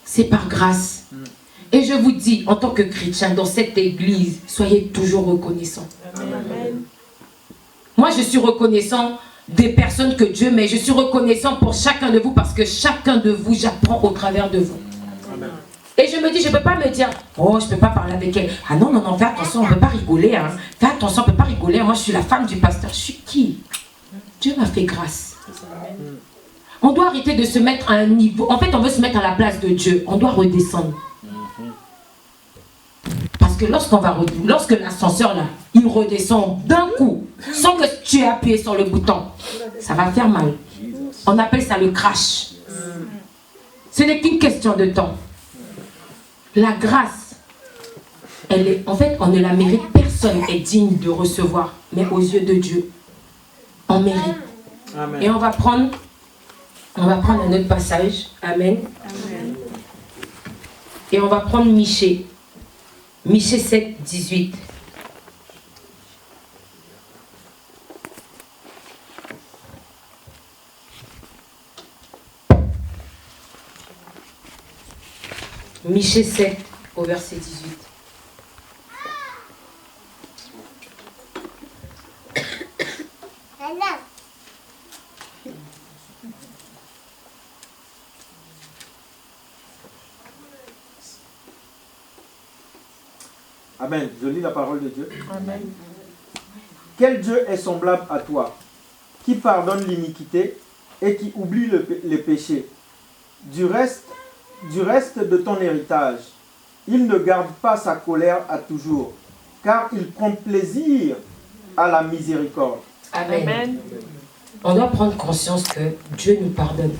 C'est par grâce. Et je vous dis, en tant que chrétien, dans cette église, soyez toujours reconnaissants. Amen. Moi, je suis reconnaissant des personnes que Dieu met. Je suis reconnaissant pour chacun de vous parce que chacun de vous, j'apprends au travers de vous. Amen. Et je me dis, je ne peux pas me dire, oh, je ne peux pas parler avec elle. Ah non, non, non, fais attention, on ne peut pas rigoler. Hein. Fais attention, on ne peut pas rigoler. Moi, je suis la femme du pasteur. Je suis qui? Dieu m'a fait grâce. On doit arrêter de se mettre à un niveau. En fait, on veut se mettre à la place de Dieu. On doit redescendre. Parce que lorsque l'ascenseur là, il redescend d'un coup, sans que tu aies appuyé sur le bouton, ça va faire mal. On appelle ça le crash. Ce n'est qu'une question de temps. La grâce, elle est, en fait, on ne la mérite. Personne est digne de recevoir. Mais aux yeux de Dieu, on mérite. Amen. Et on va prendre un autre passage. Amen. Amen. Et on va prendre Michée. Michée 7, 18. Michée 7 au verset 18. Amen. Je lis la parole de Dieu. Amen. Quel Dieu est semblable à toi, qui pardonne l'iniquité et qui oublie les péchés. Du reste de ton héritage, il ne garde pas sa colère à toujours, car il prend plaisir à la miséricorde. Amen. Amen. On doit prendre conscience que Dieu nous pardonne.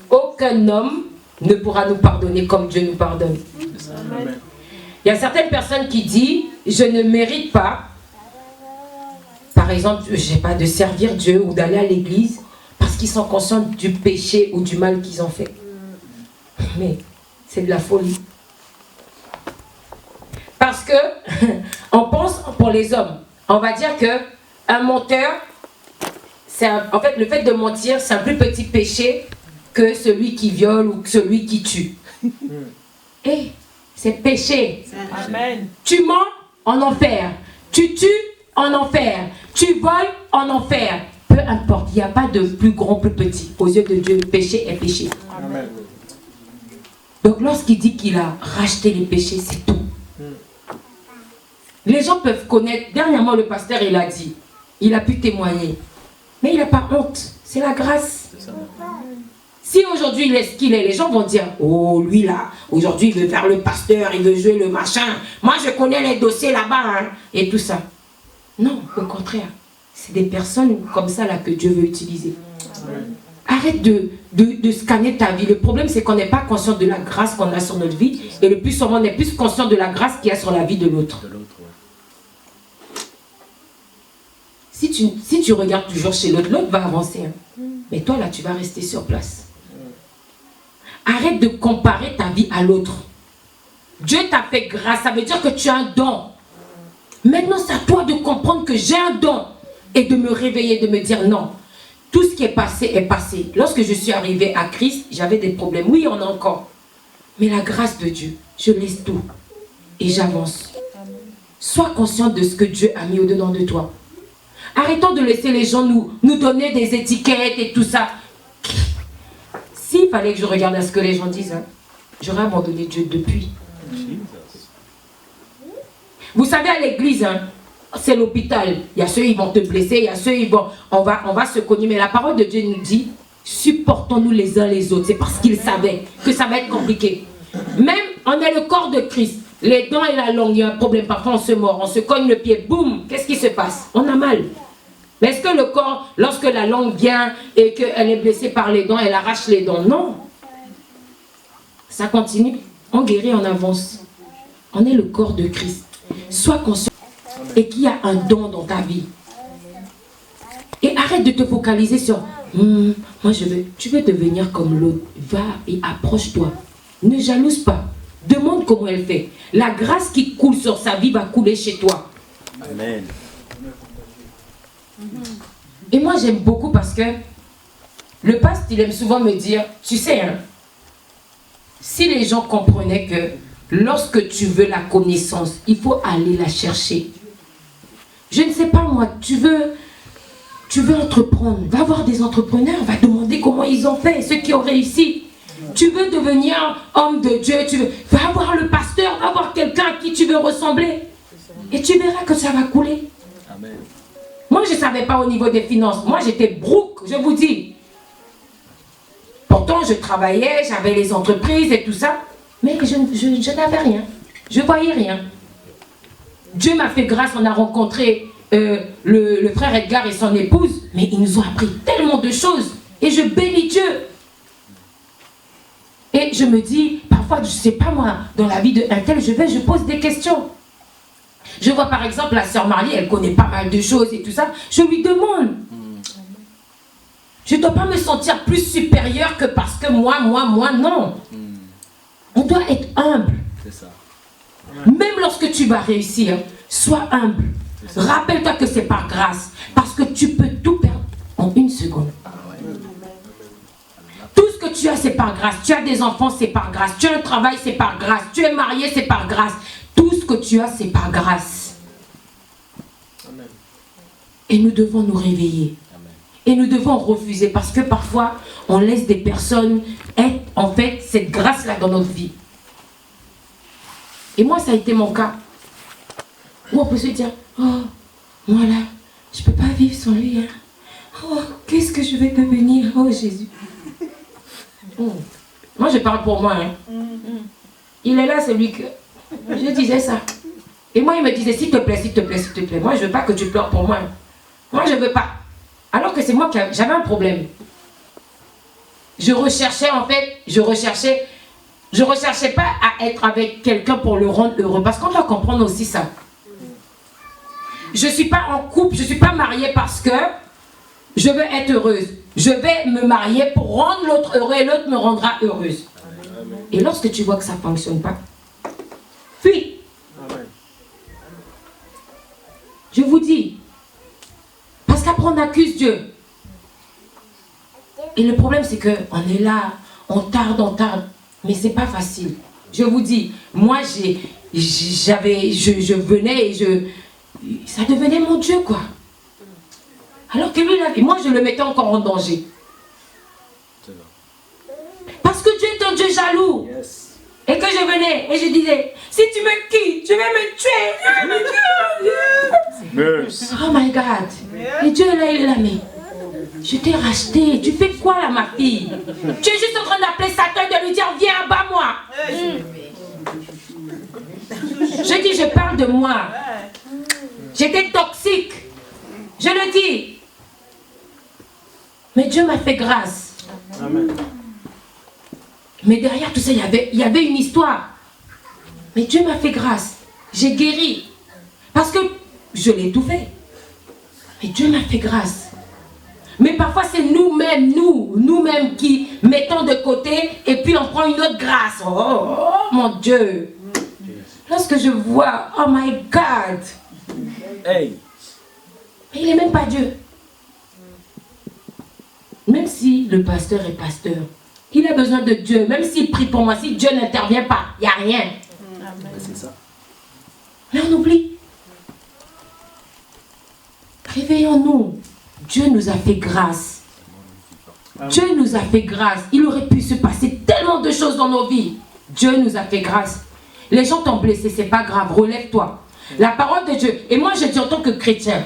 Aucun homme ne pourra nous pardonner comme Dieu nous pardonne. Amen. Il y a certaines personnes qui disent « je ne mérite pas », par exemple, je sais pas, de servir Dieu ou d'aller à l'église parce qu'ils sont conscients du péché ou du mal qu'ils ont fait. Mais c'est de la folie. Parce que on pense pour les hommes, on va dire que un menteur, en fait le fait de mentir, c'est un plus petit péché que celui qui viole ou que celui qui tue. Et c'est péché. Amen. Tu mens en enfer, tu tues en enfer, tu voles en enfer. Peu importe, il n'y a pas de plus grand, plus petit. Aux yeux de Dieu, le péché est péché. Amen. Donc lorsqu'il dit qu'il a racheté les péchés, c'est tout. Les gens peuvent connaître. Dernièrement, le pasteur, il a dit, il a pu témoigner. Mais il n'a pas honte. C'est la grâce. Si aujourd'hui il est ce qu'il est, les gens vont dire, oh lui là, aujourd'hui il veut faire le pasteur, il veut jouer le machin. Moi je connais les dossiers là-bas, hein, et tout ça. Non, au contraire. C'est des personnes comme ça là que Dieu veut utiliser. Arrête de scanner ta vie. Le problème, c'est qu'on n'est pas conscient de la grâce qu'on a sur notre vie. Et le plus souvent, on est plus conscient de la grâce qu'il y a sur la vie de l'autre. Si tu regardes toujours chez l'autre, l'autre va avancer. Hein. Mais toi, là, tu vas rester sur place. Arrête de comparer ta vie à l'autre. Dieu t'a fait grâce. Ça veut dire que tu as un don. Maintenant, c'est à toi de comprendre que j'ai un don. Et de me réveiller, de me dire non. Tout ce qui est passé est passé. Lorsque je suis arrivée à Christ, j'avais des problèmes. Oui, on a encore. Mais la grâce de Dieu, je laisse tout. Et j'avance. Sois conscient de ce que Dieu a mis au-dedans de toi. Arrêtons de laisser les gens nous donner des étiquettes et tout ça. S'il fallait que je regarde à ce que les gens disent, hein, j'aurais abandonné Dieu depuis. Vous savez, à l'église, hein, c'est l'hôpital. Il y a ceux qui vont te blesser, il y a ceux qui vont... On va se cogner. Mais la parole de Dieu nous dit, supportons-nous les uns les autres. C'est parce qu'il savait que ça va être compliqué. Même, on est le corps de Christ. Les dents et la langue, il y a un problème. Parfois, on se mord, on se cogne le pied. Boum, qu'est-ce qui se passe? On a mal. Mais est-ce que le corps, lorsque la langue vient et qu'elle est blessée par les dents, elle arrache les dents? Non. Ça continue. On guérit, on avance. On est le corps de Christ. Sois conscient et qu'il y a un don dans ta vie. Et arrête de te focaliser sur moi tu veux devenir comme l'autre. Va et approche-toi. Ne jalouse pas. Demande comment elle fait. La grâce qui coule sur sa vie va couler chez toi. Amen. Et moi j'aime beaucoup parce que le pasteur il aime souvent me dire, tu sais, hein, si les gens comprenaient que lorsque tu veux la connaissance, il faut aller la chercher. Je ne sais pas moi, tu veux entreprendre, va voir des entrepreneurs, va demander comment ils ont fait, ceux qui ont réussi. Tu veux devenir homme de Dieu, va voir le pasteur, va voir quelqu'un à qui tu veux ressembler. Et tu verras que ça va couler. Amen. Moi, je ne savais pas au niveau des finances. Moi, j'étais brouk, je vous dis. Pourtant, je travaillais, j'avais les entreprises et tout ça. Mais je n'avais rien. Je ne voyais rien. Dieu m'a fait grâce, on a rencontré le frère Edgar et son épouse. Mais ils nous ont appris tellement de choses. Et je bénis Dieu. Et je me dis, parfois, Parfois, je ne sais pas moi, dans la vie d'un tel, je pose des questions. Je vois par exemple la sœur Marlie, elle connaît pas mal de choses et tout ça. Je lui demande. Je ne dois pas me sentir plus supérieure que parce que moi, non. On doit être humble. C'est ça. Même lorsque tu vas réussir, sois humble. Rappelle-toi que c'est par grâce. Parce que tu peux tout perdre en une seconde. Tout ce que tu as, c'est par grâce. Tu as des enfants, c'est par grâce. Tu as un travail, c'est par grâce. Tu es marié, c'est par grâce. Tout ce que tu as, c'est par grâce. Et nous devons nous réveiller. Et nous devons refuser parce que parfois, on laisse des personnes être, en fait, cette grâce-là dans notre vie. Et moi, ça a été mon cas. Où on peut se dire, oh, moi là, je ne peux pas vivre sans lui. Hein. Oh, qu'est-ce que je vais devenir? Oh, Jésus. Moi, je parle pour moi. Hein. Il est là, celui que... Je disais ça. Et moi, il me disait, s'il te plaît, s'il te plaît, s'il te plaît. Moi, je ne veux pas que tu pleures pour moi. Moi, je ne veux pas. Alors que c'est moi qui j'avais un problème. Je recherchais, en fait, je recherchais pas à être avec quelqu'un pour le rendre heureux. Parce qu'on doit comprendre aussi ça. Je ne suis pas en couple, je ne suis pas mariée parce que je veux être heureuse. Je vais me marier pour rendre l'autre heureux et l'autre me rendra heureuse. Et lorsque tu vois que ça ne fonctionne pas, fuis. Je vous dis, parce qu'après on accuse Dieu. Et le problème c'est qu'on est là, on tarde, mais c'est pas facile. Je vous dis, moi je venais et ça devenait mon Dieu quoi. Alors que lui, moi je le mettais encore en danger. Parce que Dieu est un Dieu jaloux. Et que je venais et je disais, si tu me quittes, je vais me tuer. Oh my God. Et Dieu là, il est là, mais je t'ai racheté. Tu fais quoi là, ma fille? Tu es juste en train d'appeler Satan et de lui dire, viens, abat-moi. Je dis, je parle de moi. J'étais toxique. Je le dis. Mais Dieu m'a fait grâce. Amen. Mais derrière tout ça, il y avait une histoire. Mais Dieu m'a fait grâce. J'ai guéri. Parce que je l'ai tout fait. Mais Dieu m'a fait grâce. Mais parfois, c'est nous-mêmes qui mettons de côté et puis on prend une autre grâce. Oh mon Dieu. Lorsque je vois, oh my God. Hey. Mais il n'est même pas Dieu. Même si le pasteur est pasteur, il a besoin de Dieu. Même s'il prie pour moi, si Dieu n'intervient pas, il n'y a rien. C'est ça. Mais on oublie. Réveillons-nous. Dieu nous a fait grâce. Dieu nous a fait grâce. Il aurait pu se passer tellement de choses dans nos vies. Dieu nous a fait grâce. Les gens t'ont blessé, c'est pas grave, relève-toi. La parole de Dieu. Et moi je dis en tant que chrétien,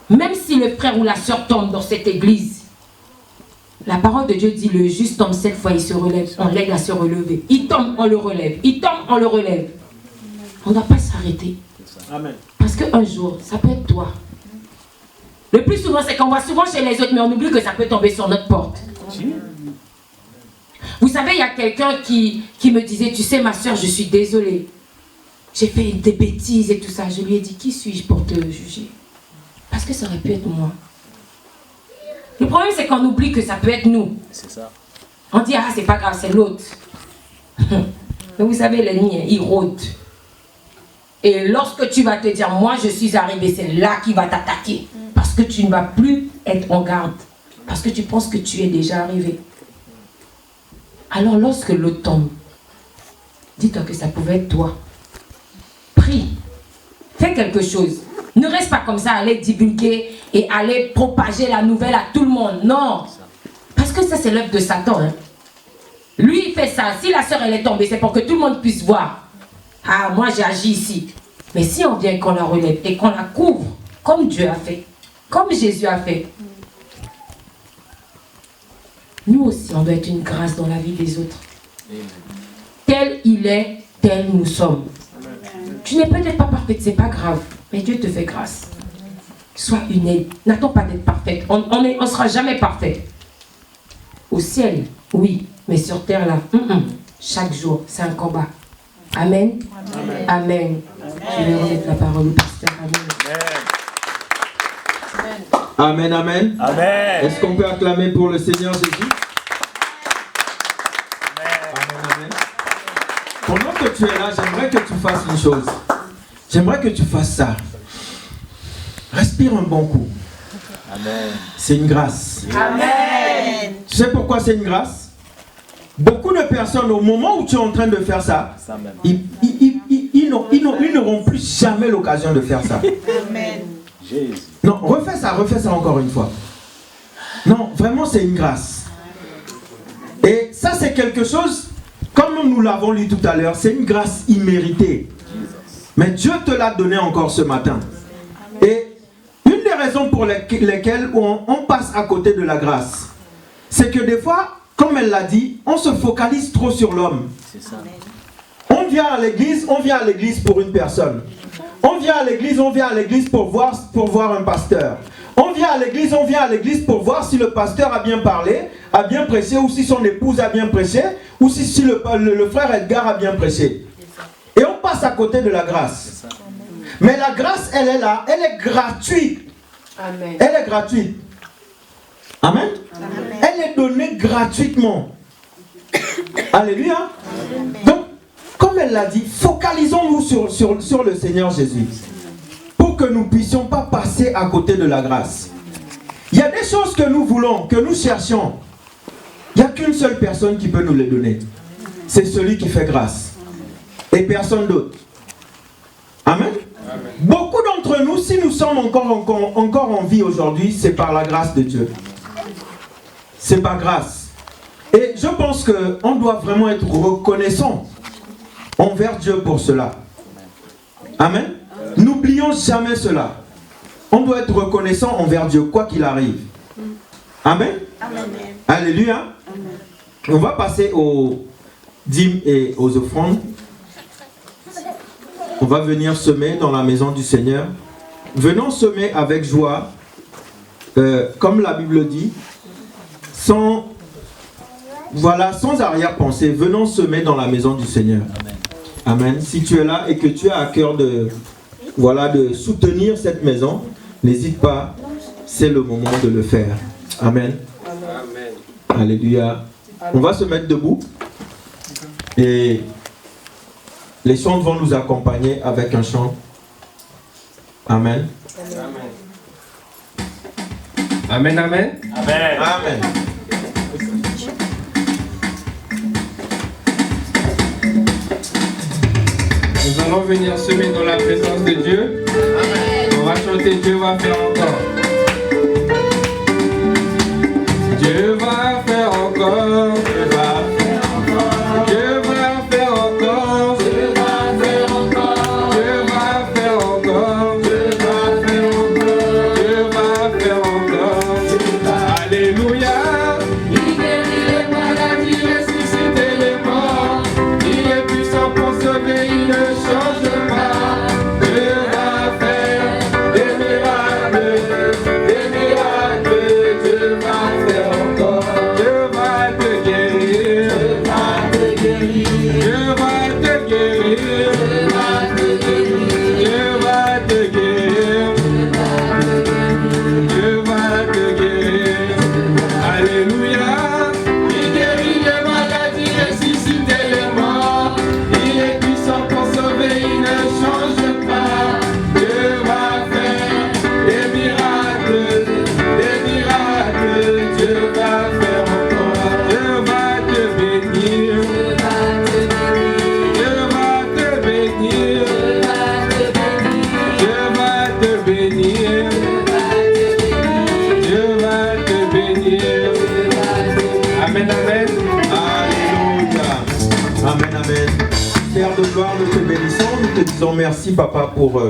même si le frère ou la soeur tombe dans cette église, la parole de Dieu dit, le juste tombe 7 fois, il se relève. On l'aide à se relever. Il tombe, on le relève. Il tombe, on le relève. On ne doit pas s'arrêter. Amen. Parce qu'un jour, ça peut être toi. Le plus souvent, c'est qu'on voit souvent chez les autres, mais on oublie que ça peut tomber sur notre porte. Vous savez, il y a quelqu'un qui me disait, tu sais ma soeur, je suis désolée. J'ai fait des bêtises et tout ça. Je lui ai dit, qui suis-je pour te juger? Parce que ça aurait pu être moi. Le problème, c'est qu'on oublie que ça peut être nous. C'est ça. On dit, ah, c'est pas grave, c'est l'autre. Mais vous savez, l'ennemi, il rôde. Et lorsque tu vas te dire, moi, je suis arrivé, c'est là qu'il va t'attaquer. Parce que tu ne vas plus être en garde. Parce que tu penses que tu es déjà arrivé. Alors, lorsque l'autre tombe, dis-toi que ça pouvait être toi. Prie. Fais quelque chose. Ne reste pas comme ça, aller divulguer et aller propager la nouvelle à tout le monde. Non. Parce que ça, c'est l'œuvre de Satan. Hein. Lui, il fait ça. Si la sœur, elle est tombée, c'est pour que tout le monde puisse voir. Ah, moi, j'ai agi ici. Mais si on vient qu'on la relève et qu'on la couvre, comme Dieu a fait, comme Jésus a fait, nous aussi, on doit être une grâce dans la vie des autres. Tel il est, tel nous sommes. Tu n'es peut-être pas parfaite, c'est pas grave. Mais Dieu te fait grâce. Sois une aide. N'attends pas d'être parfaite. On ne sera jamais parfait. Au ciel, oui. Mais sur terre, là, chaque jour. C'est un combat. Amen. Amen. Amen. Je vais remettre la parole au pasteur. Amen, Amen. amen. Amen. Est-ce qu'on peut acclamer pour le Seigneur Jésus? Amen, amen. Pendant que tu es là, j'aimerais que tu fasses une chose. J'aimerais que tu fasses ça. Respire un bon coup. Amen. C'est une grâce. Amen. Tu sais pourquoi c'est une grâce? Beaucoup de personnes, au moment où tu es en train de faire ça, ils n'auront plus jamais l'occasion de faire ça. Amen. Jésus. Non, refais ça encore une fois. Non, vraiment c'est une grâce. Et ça c'est quelque chose, comme nous l'avons lu tout à l'heure, c'est une grâce imméritée. Mais Dieu te l'a donné encore ce matin. Et une des raisons pour lesquelles on passe à côté de la grâce, c'est que des fois, comme elle l'a dit, on se focalise trop sur l'homme. On vient à l'église pour une personne. On vient à l'église pour voir un pasteur. On vient à l'église pour voir si le pasteur a bien parlé, a bien prêché, ou si son épouse a bien prêché, ou si le frère Edgar a bien prêché. Et on passe à côté de la grâce. Mais la grâce, elle est là, elle est gratuite. Amen. Elle est gratuite. Amen. Amen. Elle est donnée gratuitement. Alléluia. Donc, comme elle l'a dit, focalisons-nous sur le Seigneur Jésus. Pour que nous ne puissions pas passer à côté de la grâce. Il y a des choses que nous voulons, que nous cherchons. Il n'y a qu'une seule personne qui peut nous les donner. C'est celui qui fait grâce. Et personne d'autre. Amen. Amen. Beaucoup d'entre nous, si nous sommes encore en vie aujourd'hui, c'est par la grâce de Dieu. C'est par grâce. Et je pense qu'on doit vraiment être reconnaissant envers Dieu pour cela. Amen. N'oublions jamais cela. On doit être reconnaissant envers Dieu, quoi qu'il arrive. Amen. Amen. Alléluia. Amen. On va passer aux dîmes et aux offrandes. On va venir semer dans la maison du Seigneur. Venons semer avec joie, comme la Bible dit, sans arrière-pensée. Venons semer dans la maison du Seigneur. Amen. Amen. Si tu es là et que tu as à cœur de soutenir cette maison, n'hésite pas, c'est le moment de le faire. Amen. Amen. Alléluia. On va se mettre debout et les chants vont nous accompagner avec un chant. Amen. Amen, amen. Amen. Amen. Nous allons venir semer dans la présence de Dieu. Amen. On va chanter Dieu va faire encore. Dieu va faire encore. Dieu va faire encore. Dieu va faire encore. Dieu va faire encore. Dieu va faire encore. Dieu va faire encore. Dieu va faire encore. Alléluia. Il guérit les maladies, ressuscite les morts. Il est puissant pour sauver, il ne change pas. Dieu va faire des miracles, des miracles. Dieu va faire encore. Dieu va te guérir. Dieu va te guérir. Dieu va te guérir. Dieu va te guérir. Dieu va te guérir. Alléluia. Il guérit les maladies, ressuscite les morts. Il est puissant pour sauver, il ne change pas. Dieu va faire des miracles, des miracles. Dieu va faire encore. Dieu va te bénir. Dieu va te bénir. Dieu va te bénir. Dieu va te bénir. Amen, amen. Alléluia. Amen, amen. Père de gloire, nous te bénissons. Nous te disons merci, Papa, pour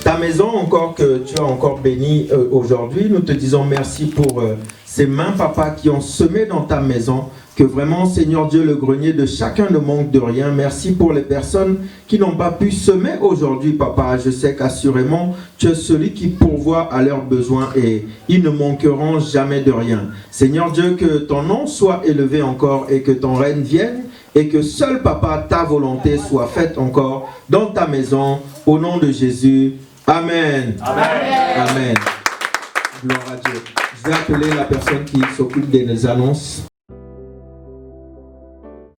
ta maison encore que tu as encore bénie aujourd'hui. Nous te disons merci pour ces mains, Papa, qui ont semé dans ta maison. Que vraiment, Seigneur Dieu, le grenier de chacun ne manque de rien. Merci pour les personnes qui n'ont pas pu semer aujourd'hui, Papa. Je sais qu'assurément, tu es celui qui pourvoit à leurs besoins et ils ne manqueront jamais de rien. Seigneur Dieu, que ton nom soit élevé encore et que ton règne vienne et que seul papa, ta volonté soit faite encore dans ta maison, au nom de Jésus. Amen. Amen. Amen. Gloire à Dieu. Je vais appeler la personne qui s'occupe des annonces.